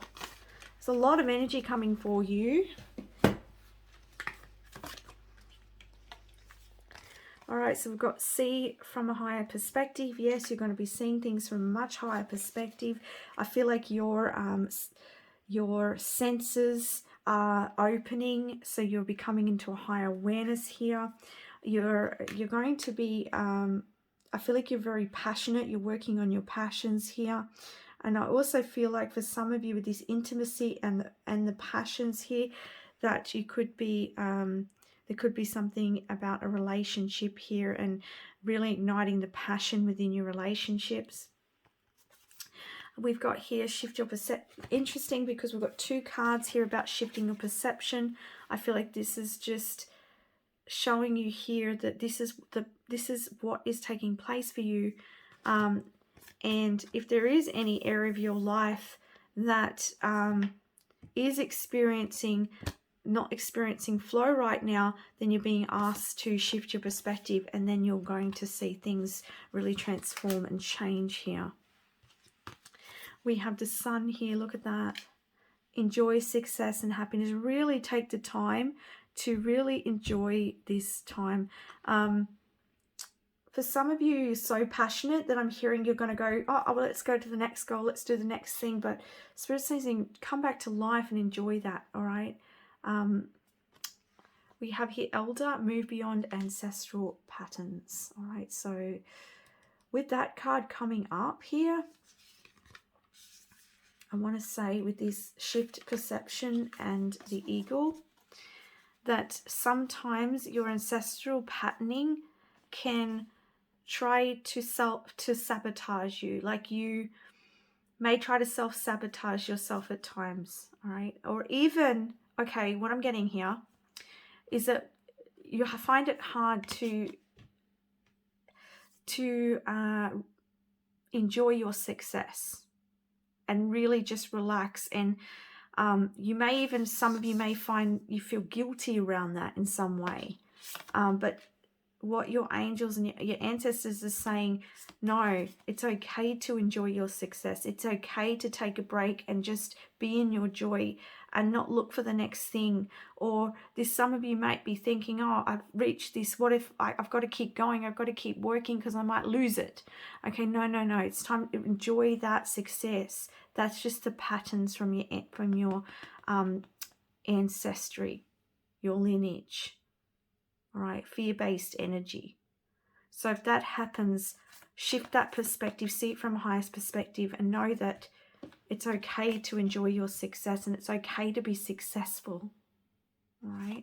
there's a lot of energy coming for you. All right, so we've got see from a higher perspective. Yes, you're going to be seeing things from a much higher perspective. I feel like your senses are opening, so you'll be coming into a higher awareness here. You're going to be, I feel like you're very passionate. You're working on your passions here. And I also feel like for some of you with this intimacy and the passions here, that you could be, there could be something about a relationship here and really igniting the passion within your relationships. We've got here shift your perception. Interesting, because we've got two cards here about shifting your perception. I feel like this is just showing you here that this is what is taking place for you. And if there is any area of your life that is not experiencing flow right now, then you're being asked to shift your perspective, and then you're going to see things really transform and change here. We have the sun here. Look at that. Enjoy success and happiness. Really take the time to really enjoy this time. For some of you, you're so passionate that I'm hearing you're going to go, oh, well, let's go to the next goal. Let's do the next thing. But Spirit saying, come back to life and enjoy that. All right. We have here elder, move beyond ancestral patterns. All right. So with that card coming up here, I want to say with this shift perception and the eagle, that sometimes your ancestral patterning can try to sabotage you. Like you may try to self-sabotage yourself at times, all right? Or even, okay, what I'm getting here is that you find it hard to enjoy your success and really just relax. And some of you may find you feel guilty around that in some way. But what your angels and your ancestors are saying, no, it's okay to enjoy your success. It's okay to take a break and just be in your joy and not look for the next thing. Or some of you might be thinking, oh, I've reached this. What if I've got to keep going? I've got to keep working because I might lose it. Okay, no. It's time to enjoy that success. That's just the patterns from your ancestry, your lineage. all right, fear-based energy. So if that happens, shift that perspective, see it from a highest perspective, and know that it's okay to enjoy your success and it's okay to be successful. All right.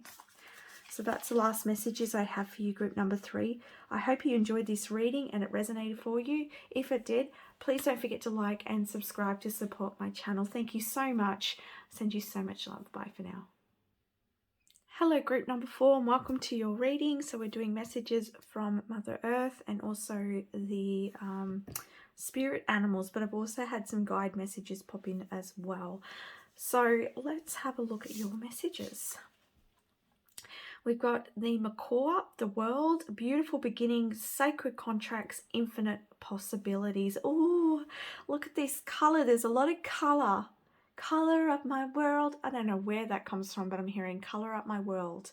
So that's the last messages I have for you, group number 3. I hope you enjoyed this reading and it resonated for you. If it did, please don't forget to like and subscribe to support my channel. Thank you so much. I send you so much love. Bye for now. Hello, group number 4, and welcome to your reading. So we're doing messages from Mother Earth and also the spirit animals, but I've also had some guide messages pop in as well. So let's have a look at your messages. We've got the Macaw, the world, beautiful beginnings, sacred contracts, infinite possibilities. Oh, look at this color. There's a lot of color. Color up my world. I don't know where that comes from, but I'm hearing color up my world.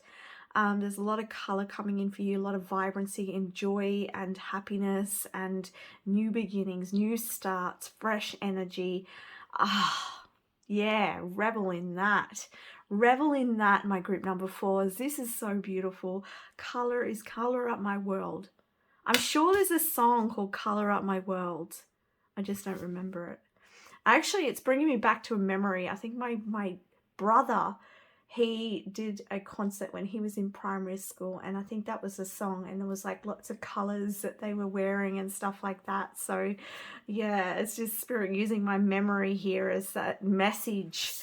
There's a lot of color coming in for you, a lot of vibrancy and joy and happiness and new beginnings, new starts, fresh energy. Yeah, revel in that. Revel in that, my group number 4s. This is so beautiful. Color is color up my world. I'm sure there's a song called Color Up My World. I just don't remember it. Actually, it's bringing me back to a memory. I think my brother, he did a concert when he was in primary school, and I think that was a song, and there was like lots of colors that they were wearing and stuff like that. So yeah, it's just spirit using my memory here as that message.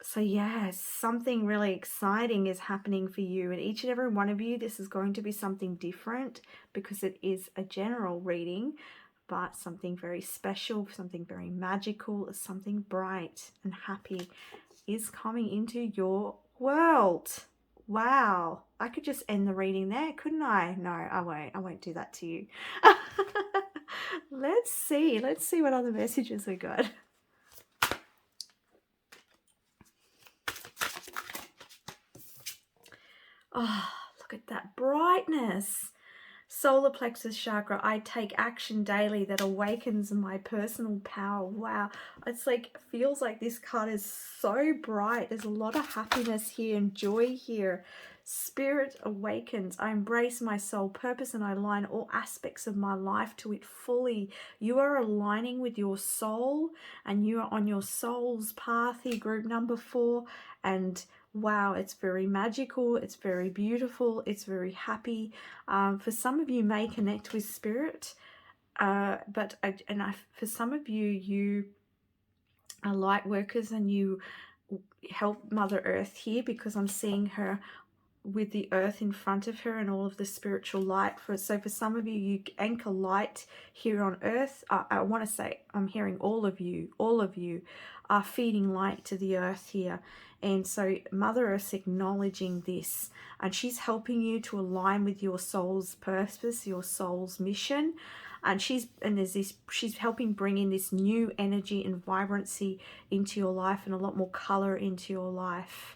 So yes, something really exciting is happening for you, and each and every one of you, this is going to be something different because it is a general reading, but something very special, something very magical, something bright and happy is coming into your world. Wow, I could just end the reading there, couldn't I? No, I won't do that to you. Let's see what other messages we got. Oh, look at that brightness. Solar plexus chakra, I take action daily that awakens my personal power. Wow, it's like, feels like this card is so bright. There's a lot of happiness here and joy here. Spirit awakens. I embrace my soul purpose and I align all aspects of my life to it fully. You are aligning with your soul and you are on your soul's path here, group number 4. And wow, it's very magical, it's very beautiful, it's very happy. For some of you may connect with spirit, for some of you, you are light workers and you help Mother Earth here, because I'm seeing her with the earth in front of her and all of the spiritual light. So for some of you, you anchor light here on earth. I want to say, I'm hearing all of you are feeding light to the earth here. And so Mother Earth's acknowledging this, and she's helping you to align with your soul's purpose, your soul's mission. And she's helping bring in this new energy and vibrancy into your life and a lot more color into your life.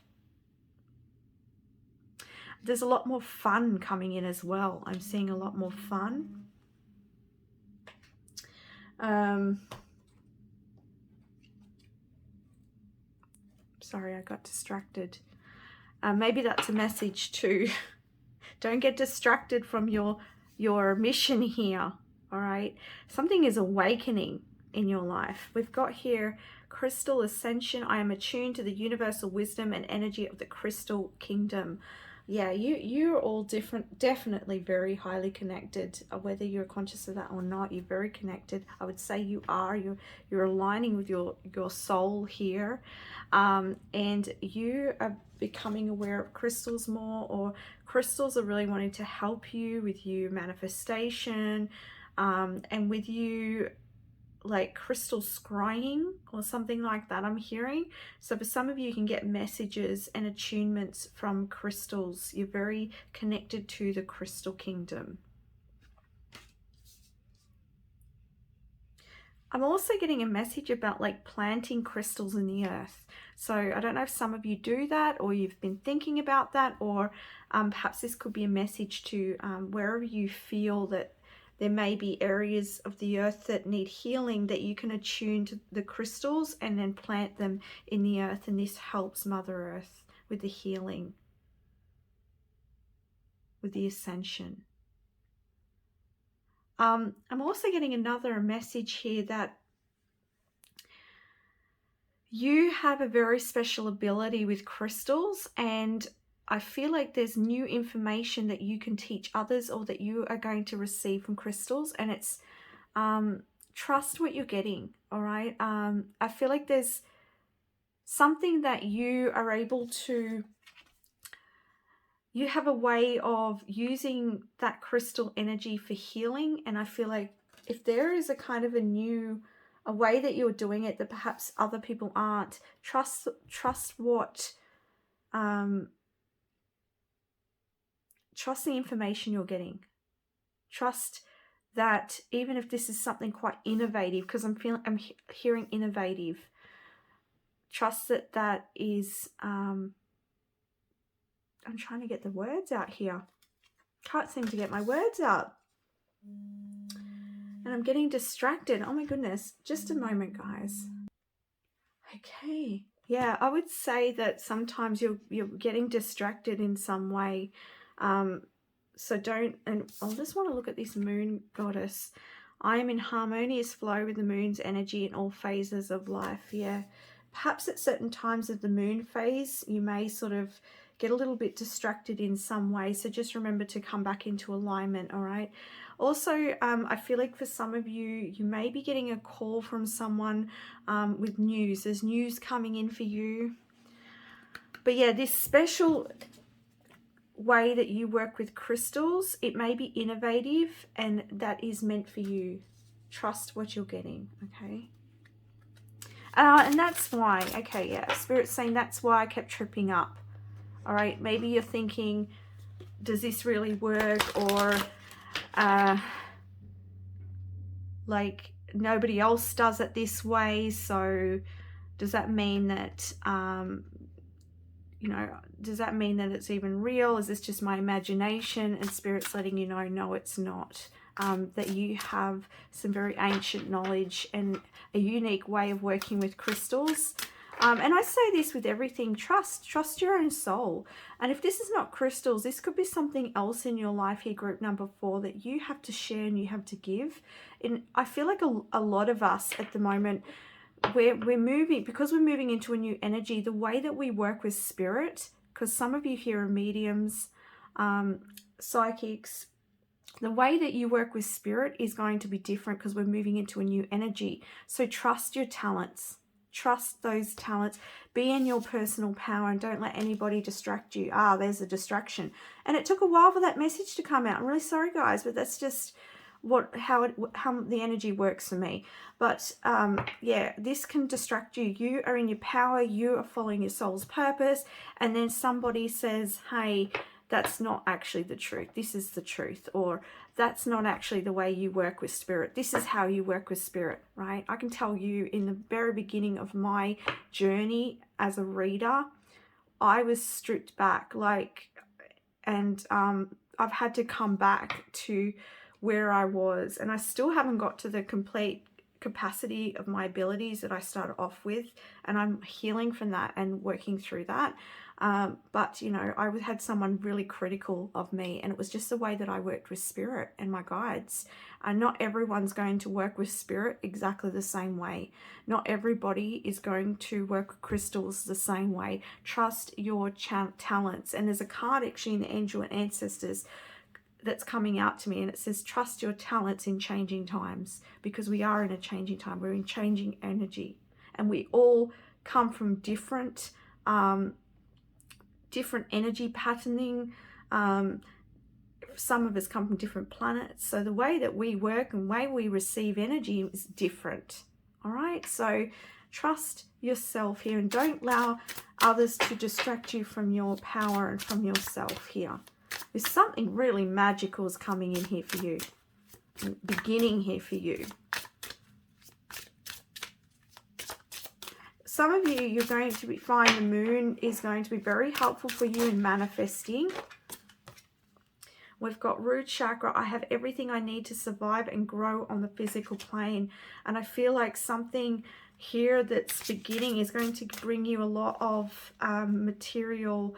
There's a lot more fun coming in as well. I'm seeing a lot more fun. Sorry, I got distracted. Maybe that's a message too. Don't get distracted from your mission here. All right. Something is awakening in your life. We've got here crystal ascension. I am attuned to the universal wisdom and energy of the crystal kingdom. Yeah, you're all different, definitely very highly connected. Whether you're conscious of that or not, you're very connected. I would say you are. You're aligning with your soul here, and you are becoming aware of crystals more, or crystals are really wanting to help you with your manifestation, and with you, like crystal scrying or something like that, I'm hearing. So for some of you, you can get messages and attunements from crystals. You're very connected to the crystal kingdom. I'm also getting a message about like planting crystals in the earth. So I don't know if some of you do that, or you've been thinking about that, or perhaps this could be a message to wherever you feel that there may be areas of the earth that need healing, that you can attune to the crystals and then plant them in the earth, and this helps Mother Earth with the healing. with the ascension. I'm also getting another message here that you have a very special ability with crystals, and I feel like there's new information that you can teach others or that you are going to receive from crystals, and it's trust what you're getting, all right? I feel like there's something that you are able to, you have a way of using that crystal energy for healing, and I feel like if there is a kind of a way that you're doing it that perhaps other people aren't, trust what, trust the information you're getting. Trust that even if this is something quite innovative, because I'm hearing innovative, trust that that is, I'm trying to get the words out here. Can't seem to get my words out. And I'm getting distracted. Oh my goodness. Just a moment, guys. Okay. Yeah, I would say that sometimes you're getting distracted in some way. So don't, and I just want to look at this moon goddess. I am in harmonious flow with the moon's energy in all phases of life. Yeah. Perhaps at certain times of the moon phase, you may sort of get a little bit distracted in some way. So just remember to come back into alignment, all right? Also, I feel like for some of you, you may be getting a call from someone with news. There's news coming in for you. But yeah, this special way that you work with crystals, it may be innovative, and that is meant for you. Trust what you're getting, okay? And that's why, okay, yeah, Spirit's saying that's why I kept tripping up. All right, maybe you're thinking, does this really work? Or like nobody else does it this way, so does that mean that you know, does that mean that it's even real? Is this just my imagination? And Spirit's letting you know, no, it's not. That you have some very ancient knowledge and a unique way of working with crystals. And I say this with everything, trust your own soul. And if this is not crystals, this could be something else in your life here, group number 4, that you have to share and you have to give. And I feel like a lot of us at the moment, we're moving, because we're moving into a new energy, the way that we work with spirit, because some of you here are mediums, psychics, the way that you work with spirit is going to be different because we're moving into a new energy. So trust your talents. Trust those talents. Be in your personal power and don't let anybody distract you. There's a distraction. And it took a while for that message to come out. I'm really sorry, guys, but that's just how the energy works for me. But yeah, this can distract you. You are in your power. You are following your soul's purpose. And then somebody says, hey, that's not actually the truth. This is the truth. Or that's not actually the way you work with spirit. This is how you work with spirit, right? I can tell you in the very beginning of my journey as a reader, I was stripped back, and I've had to come back to where I was, and I still haven't got to the complete capacity of my abilities that I started off with, and I'm healing from that and working through that. But you know, I had someone really critical of me, and it was just the way that I worked with spirit and my guides. And not everyone's going to work with spirit exactly the same way. Not everybody is going to work with crystals the same way. Trust your talents. And there's a card actually in the Angel and Ancestors that's coming out to me, and it says trust your talents in changing times, because we are in a changing time. We're in changing energy, and we all come from different energy patterning. Some of us come from different planets, so the way that we work and way we receive energy is different. All right, so trust yourself here, and don't allow others to distract you from your power and from yourself here. There's something really magical is coming in here for you, beginning here for you. Some of you, you're going to find the moon is going to be very helpful for you in manifesting. We've got root chakra. I have everything I need to survive and grow on the physical plane. And I feel like something here that's beginning is going to bring you a lot of material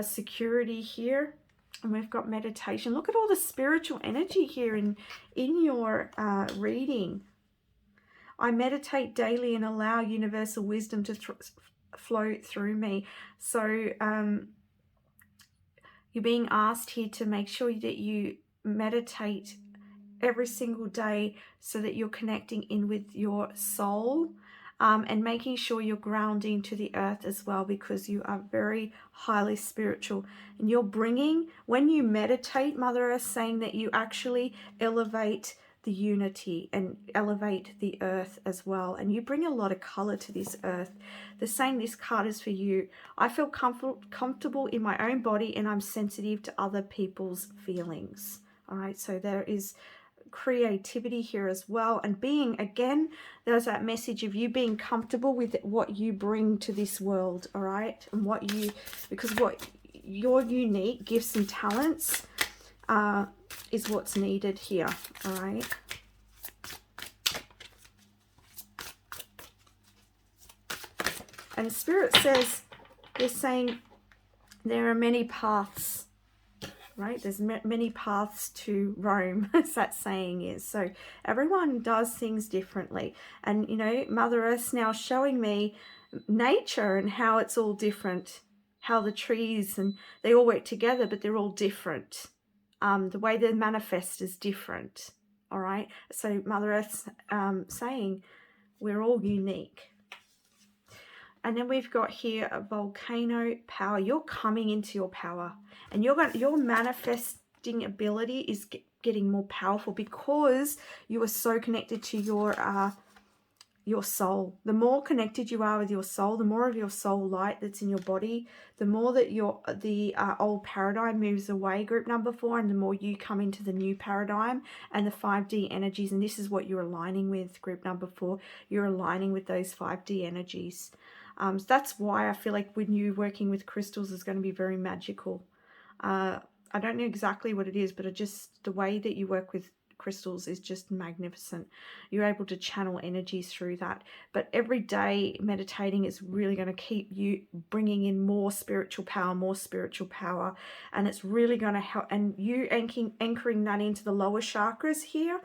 security here. And we've got meditation. Look at all the spiritual energy here in your reading. I meditate daily and allow universal wisdom to flow through me. So you're being asked here to make sure that you meditate every single day so that you're connecting in with your soul, and making sure you're grounding to the earth as well, because you are very highly spiritual. And you're bringing, when you meditate, Mother Earth saying that you actually elevate the unity and elevate the earth as well. And you bring a lot of color to this earth. They're saying this card is for you. I feel comfortable in my own body, and I'm sensitive to other people's feelings. All right, so there is creativity here as well, and being, again, there's that message of you being comfortable with what you bring to this world. All right, and because what your unique gifts and talents is what's needed here. All right, and Spirit says, they're saying there are many paths. Right, there's many paths to Rome, as that saying is. So everyone does things differently. And, you know, Mother Earth's now showing me nature and how it's all different, how the trees, and they all work together, but they're all different. The way they manifest is different. All right, so Mother Earth's saying we're all unique. And then we've got here a volcano power. You're coming into your power, and your manifesting ability is getting more powerful because you are so connected to your soul. The more connected you are with your soul, the more of your soul light that's in your body, the more that the old paradigm moves away, group number 4, and the more you come into the new paradigm and the 5D energies. And this is what you're aligning with, group number 4. You're aligning with those 5D energies. So that's why I feel like when you're working with crystals is going to be very magical. I don't know exactly what it is, but the way that you work with crystals is just magnificent. You're able to channel energies through that. But every day meditating is really going to keep you bringing in more spiritual power, and it's really going to help. And you anchoring that into the lower chakras here,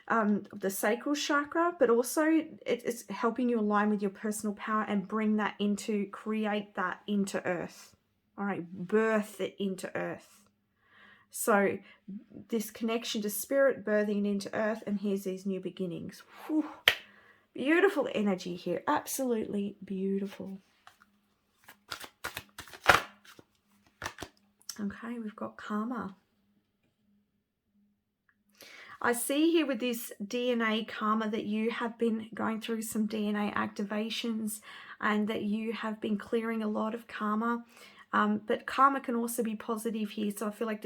the sacral chakra, but also it's helping you align with your personal power and create that into earth. All right, birth it into earth. So this connection to spirit, birthing into earth, and here's these new beginnings. Whew. Beautiful energy here, absolutely beautiful. Okay, we've got karma. I see here with this DNA karma that you have been going through some DNA activations and that you have been clearing a lot of karma. But karma can also be positive here. So I feel like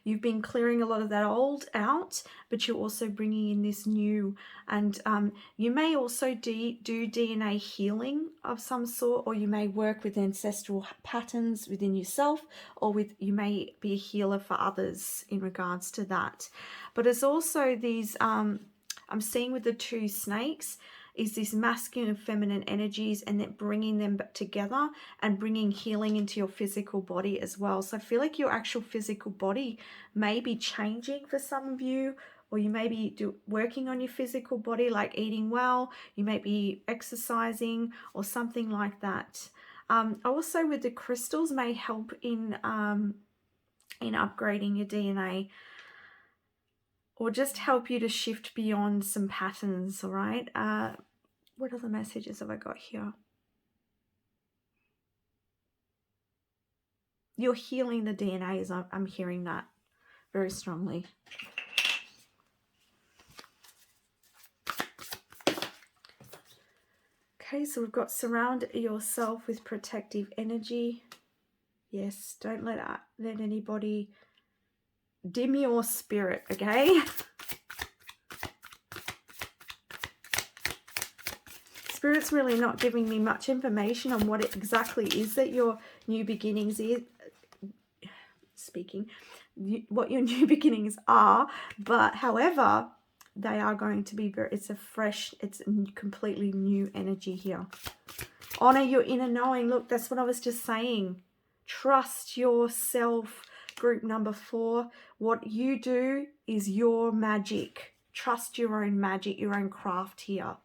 you've been clearing a lot of that old out, but you're also bringing in this new. And you may also do DNA healing of some sort, or you may work with ancestral patterns within yourself, or you may be a healer for others in regards to that. But it's also these, I'm seeing with the 2 snakes, is this masculine and feminine energies, and then bringing them together and bringing healing into your physical body as well. So I feel like your actual physical body may be changing for some of you, or you may be working on your physical body, like eating well, you may be exercising or something like that. Also with the crystals may help in upgrading your DNA, or just help you to shift beyond some patterns. All right, what other messages have I got here? You're healing the DNAs. I'm hearing that very strongly. Okay, so we've got surround yourself with protective energy. Yes, don't let anybody dim your spirit, okay? Spirit's really not giving me much information on what it exactly is that your new beginnings is. What your new beginnings are, but however, they are going to be it's a completely new energy here. Honor your inner knowing. Look, that's what I was just saying. Trust yourself. group number 4, what you do is your magic. Trust your own magic, your own craft here.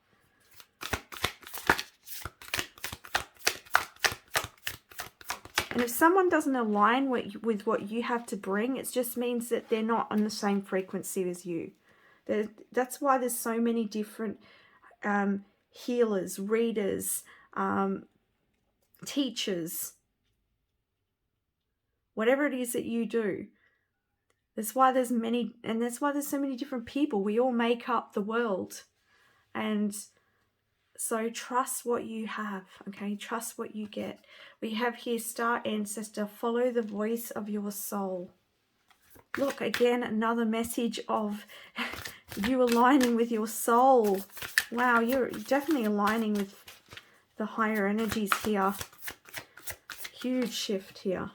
And if someone doesn't align with what you have to bring, it just means that they're not on the same frequency as you. That's why there's so many different healers, readers, teachers, whatever it is that you do. That's why there's many, and that's why there's so many different people. We all make up the world. And so trust what you have, okay? Trust what you get. We have here, Star Ancestor, follow the voice of your soul. Look, again, another message of you aligning with your soul. Wow, you're definitely aligning with the higher energies here. Huge shift here.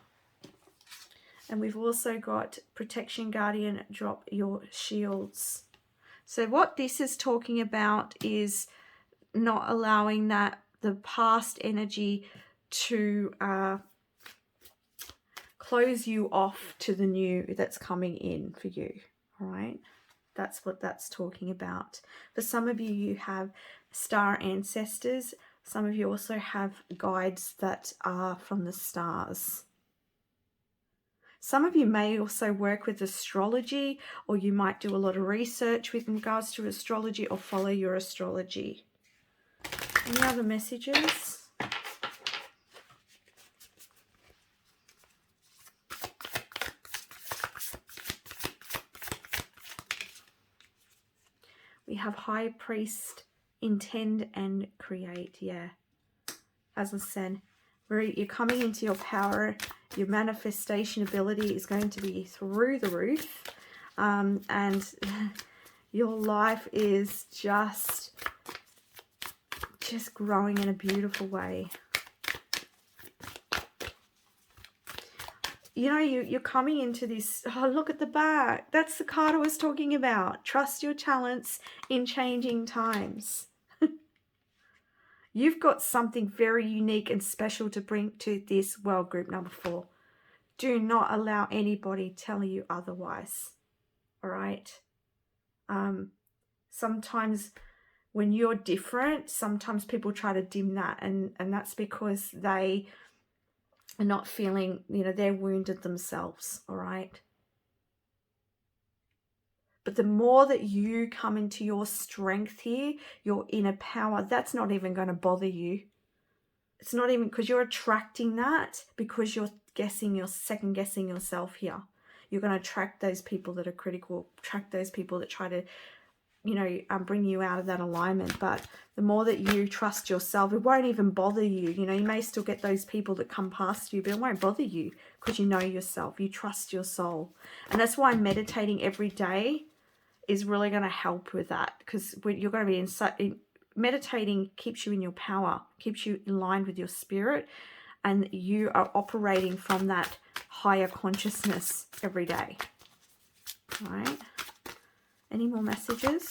And we've also got Protection Guardian, drop your shields. So what this is talking about is not allowing the past energy to close you off to the new that's coming in for you. All right, that's what that's talking about. For some of you, you have star ancestors. Some of you also have guides that are from the stars. Some of you may also work with astrology, or you might do a lot of research with regards to astrology, or follow your astrology. Any other messages? We have High Priest, intend and create. Yeah, as I said, you're coming into your power. Your manifestation ability is going to be through the roof, and your life is just growing in a beautiful way. You know, you're coming into this. Oh, look at the back. That's the card I was talking about. Trust your talents in changing times. You've got something very unique and special to bring to this world, group number 4. Do not allow anybody telling you otherwise. All right? Sometimes when you're different, sometimes people try to dim that, and that's because they are not feeling, you know, they're wounded themselves. All right? But the more that you come into your strength here, your inner power, that's not even going to bother you. It's not even, because you're attracting that, because you're second guessing yourself here. You're going to attract those people that are critical, attract those people that try to, you know, bring you out of that alignment. But the more that you trust yourself, it won't even bother you. You know, you may still get those people that come past you, but it won't bother you because you know yourself. You trust your soul. And that's why meditating every day is really going to help with that, because you're going to be in such... Meditating keeps you in your power, keeps you in line with your spirit, and you are operating from that higher consciousness every day. All right. Any more messages?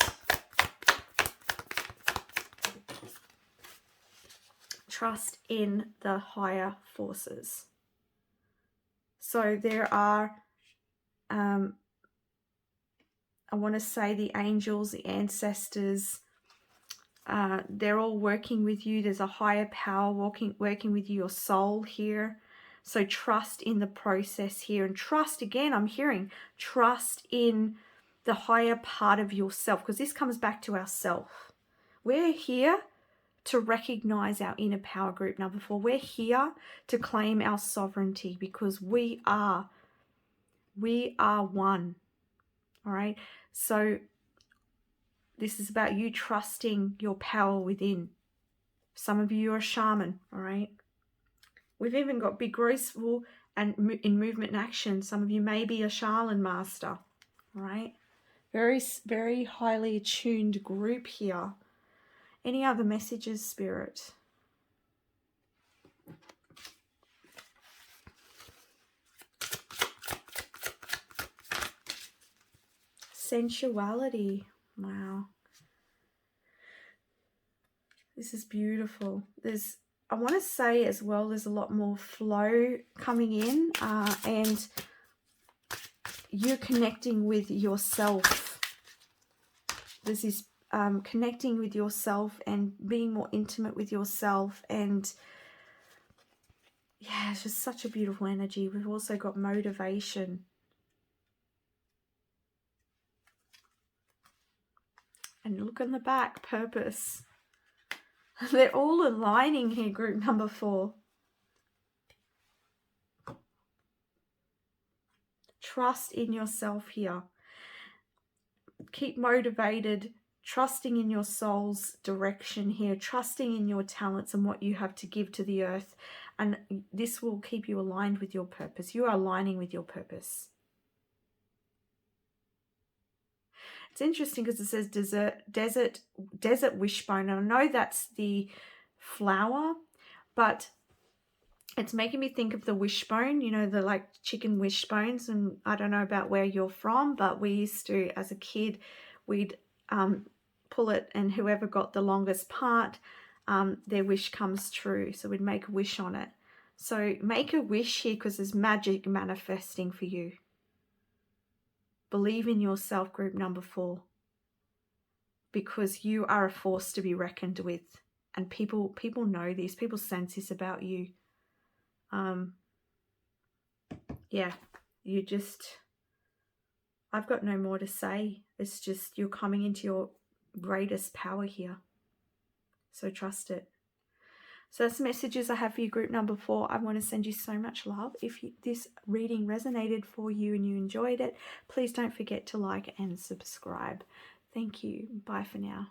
Trust in the higher forces. So there are, I want to say, the angels, the ancestors, they're all working with you. There's a higher power working with your soul here. So trust in the process here, and trust, again, I'm hearing trust in the higher part of yourself, because this comes back to ourself. We're here to recognize our inner power, group number 4. We're here to claim our sovereignty, because we are one. All right. So this is about you trusting your power within. Some of you are a shaman, all right? We've even got Be Graceful and in Movement and Action. Some of you may be a Shaman master, all right? Very, very highly attuned group here. Any other messages, Spirit? Sensuality. Wow. This is beautiful. I want to say as well, there's a lot more flow coming in, and you're connecting with yourself. This is connecting with yourself and being more intimate with yourself. And yeah, it's just such a beautiful energy. We've also got motivation. And look on the back, purpose. They're all aligning here, group number 4. Trust in yourself here. Keep motivated, trusting in your soul's direction here, trusting in your talents and what you have to give to the earth. And this will keep you aligned with your purpose. You are aligning with your purpose. It's interesting because it says desert wishbone. And I know that's the flower, but it's making me think of the wishbone, you know, the like chicken wishbones. And I don't know about where you're from, but we used to, as a kid, we'd pull it, and whoever got the longest part, their wish comes true. So we'd make a wish on it. So make a wish here because there's magic manifesting for you. Believe in yourself, group number 4, because you are a force to be reckoned with. And people know this. People sense this about you. Yeah, you just, I've got no more to say. It's just you're coming into your greatest power here. So trust it. So that's the messages I have for you, group number 4. I want to send you so much love. If this reading resonated for you and you enjoyed it, please don't forget to like and subscribe. Thank you. Bye for now.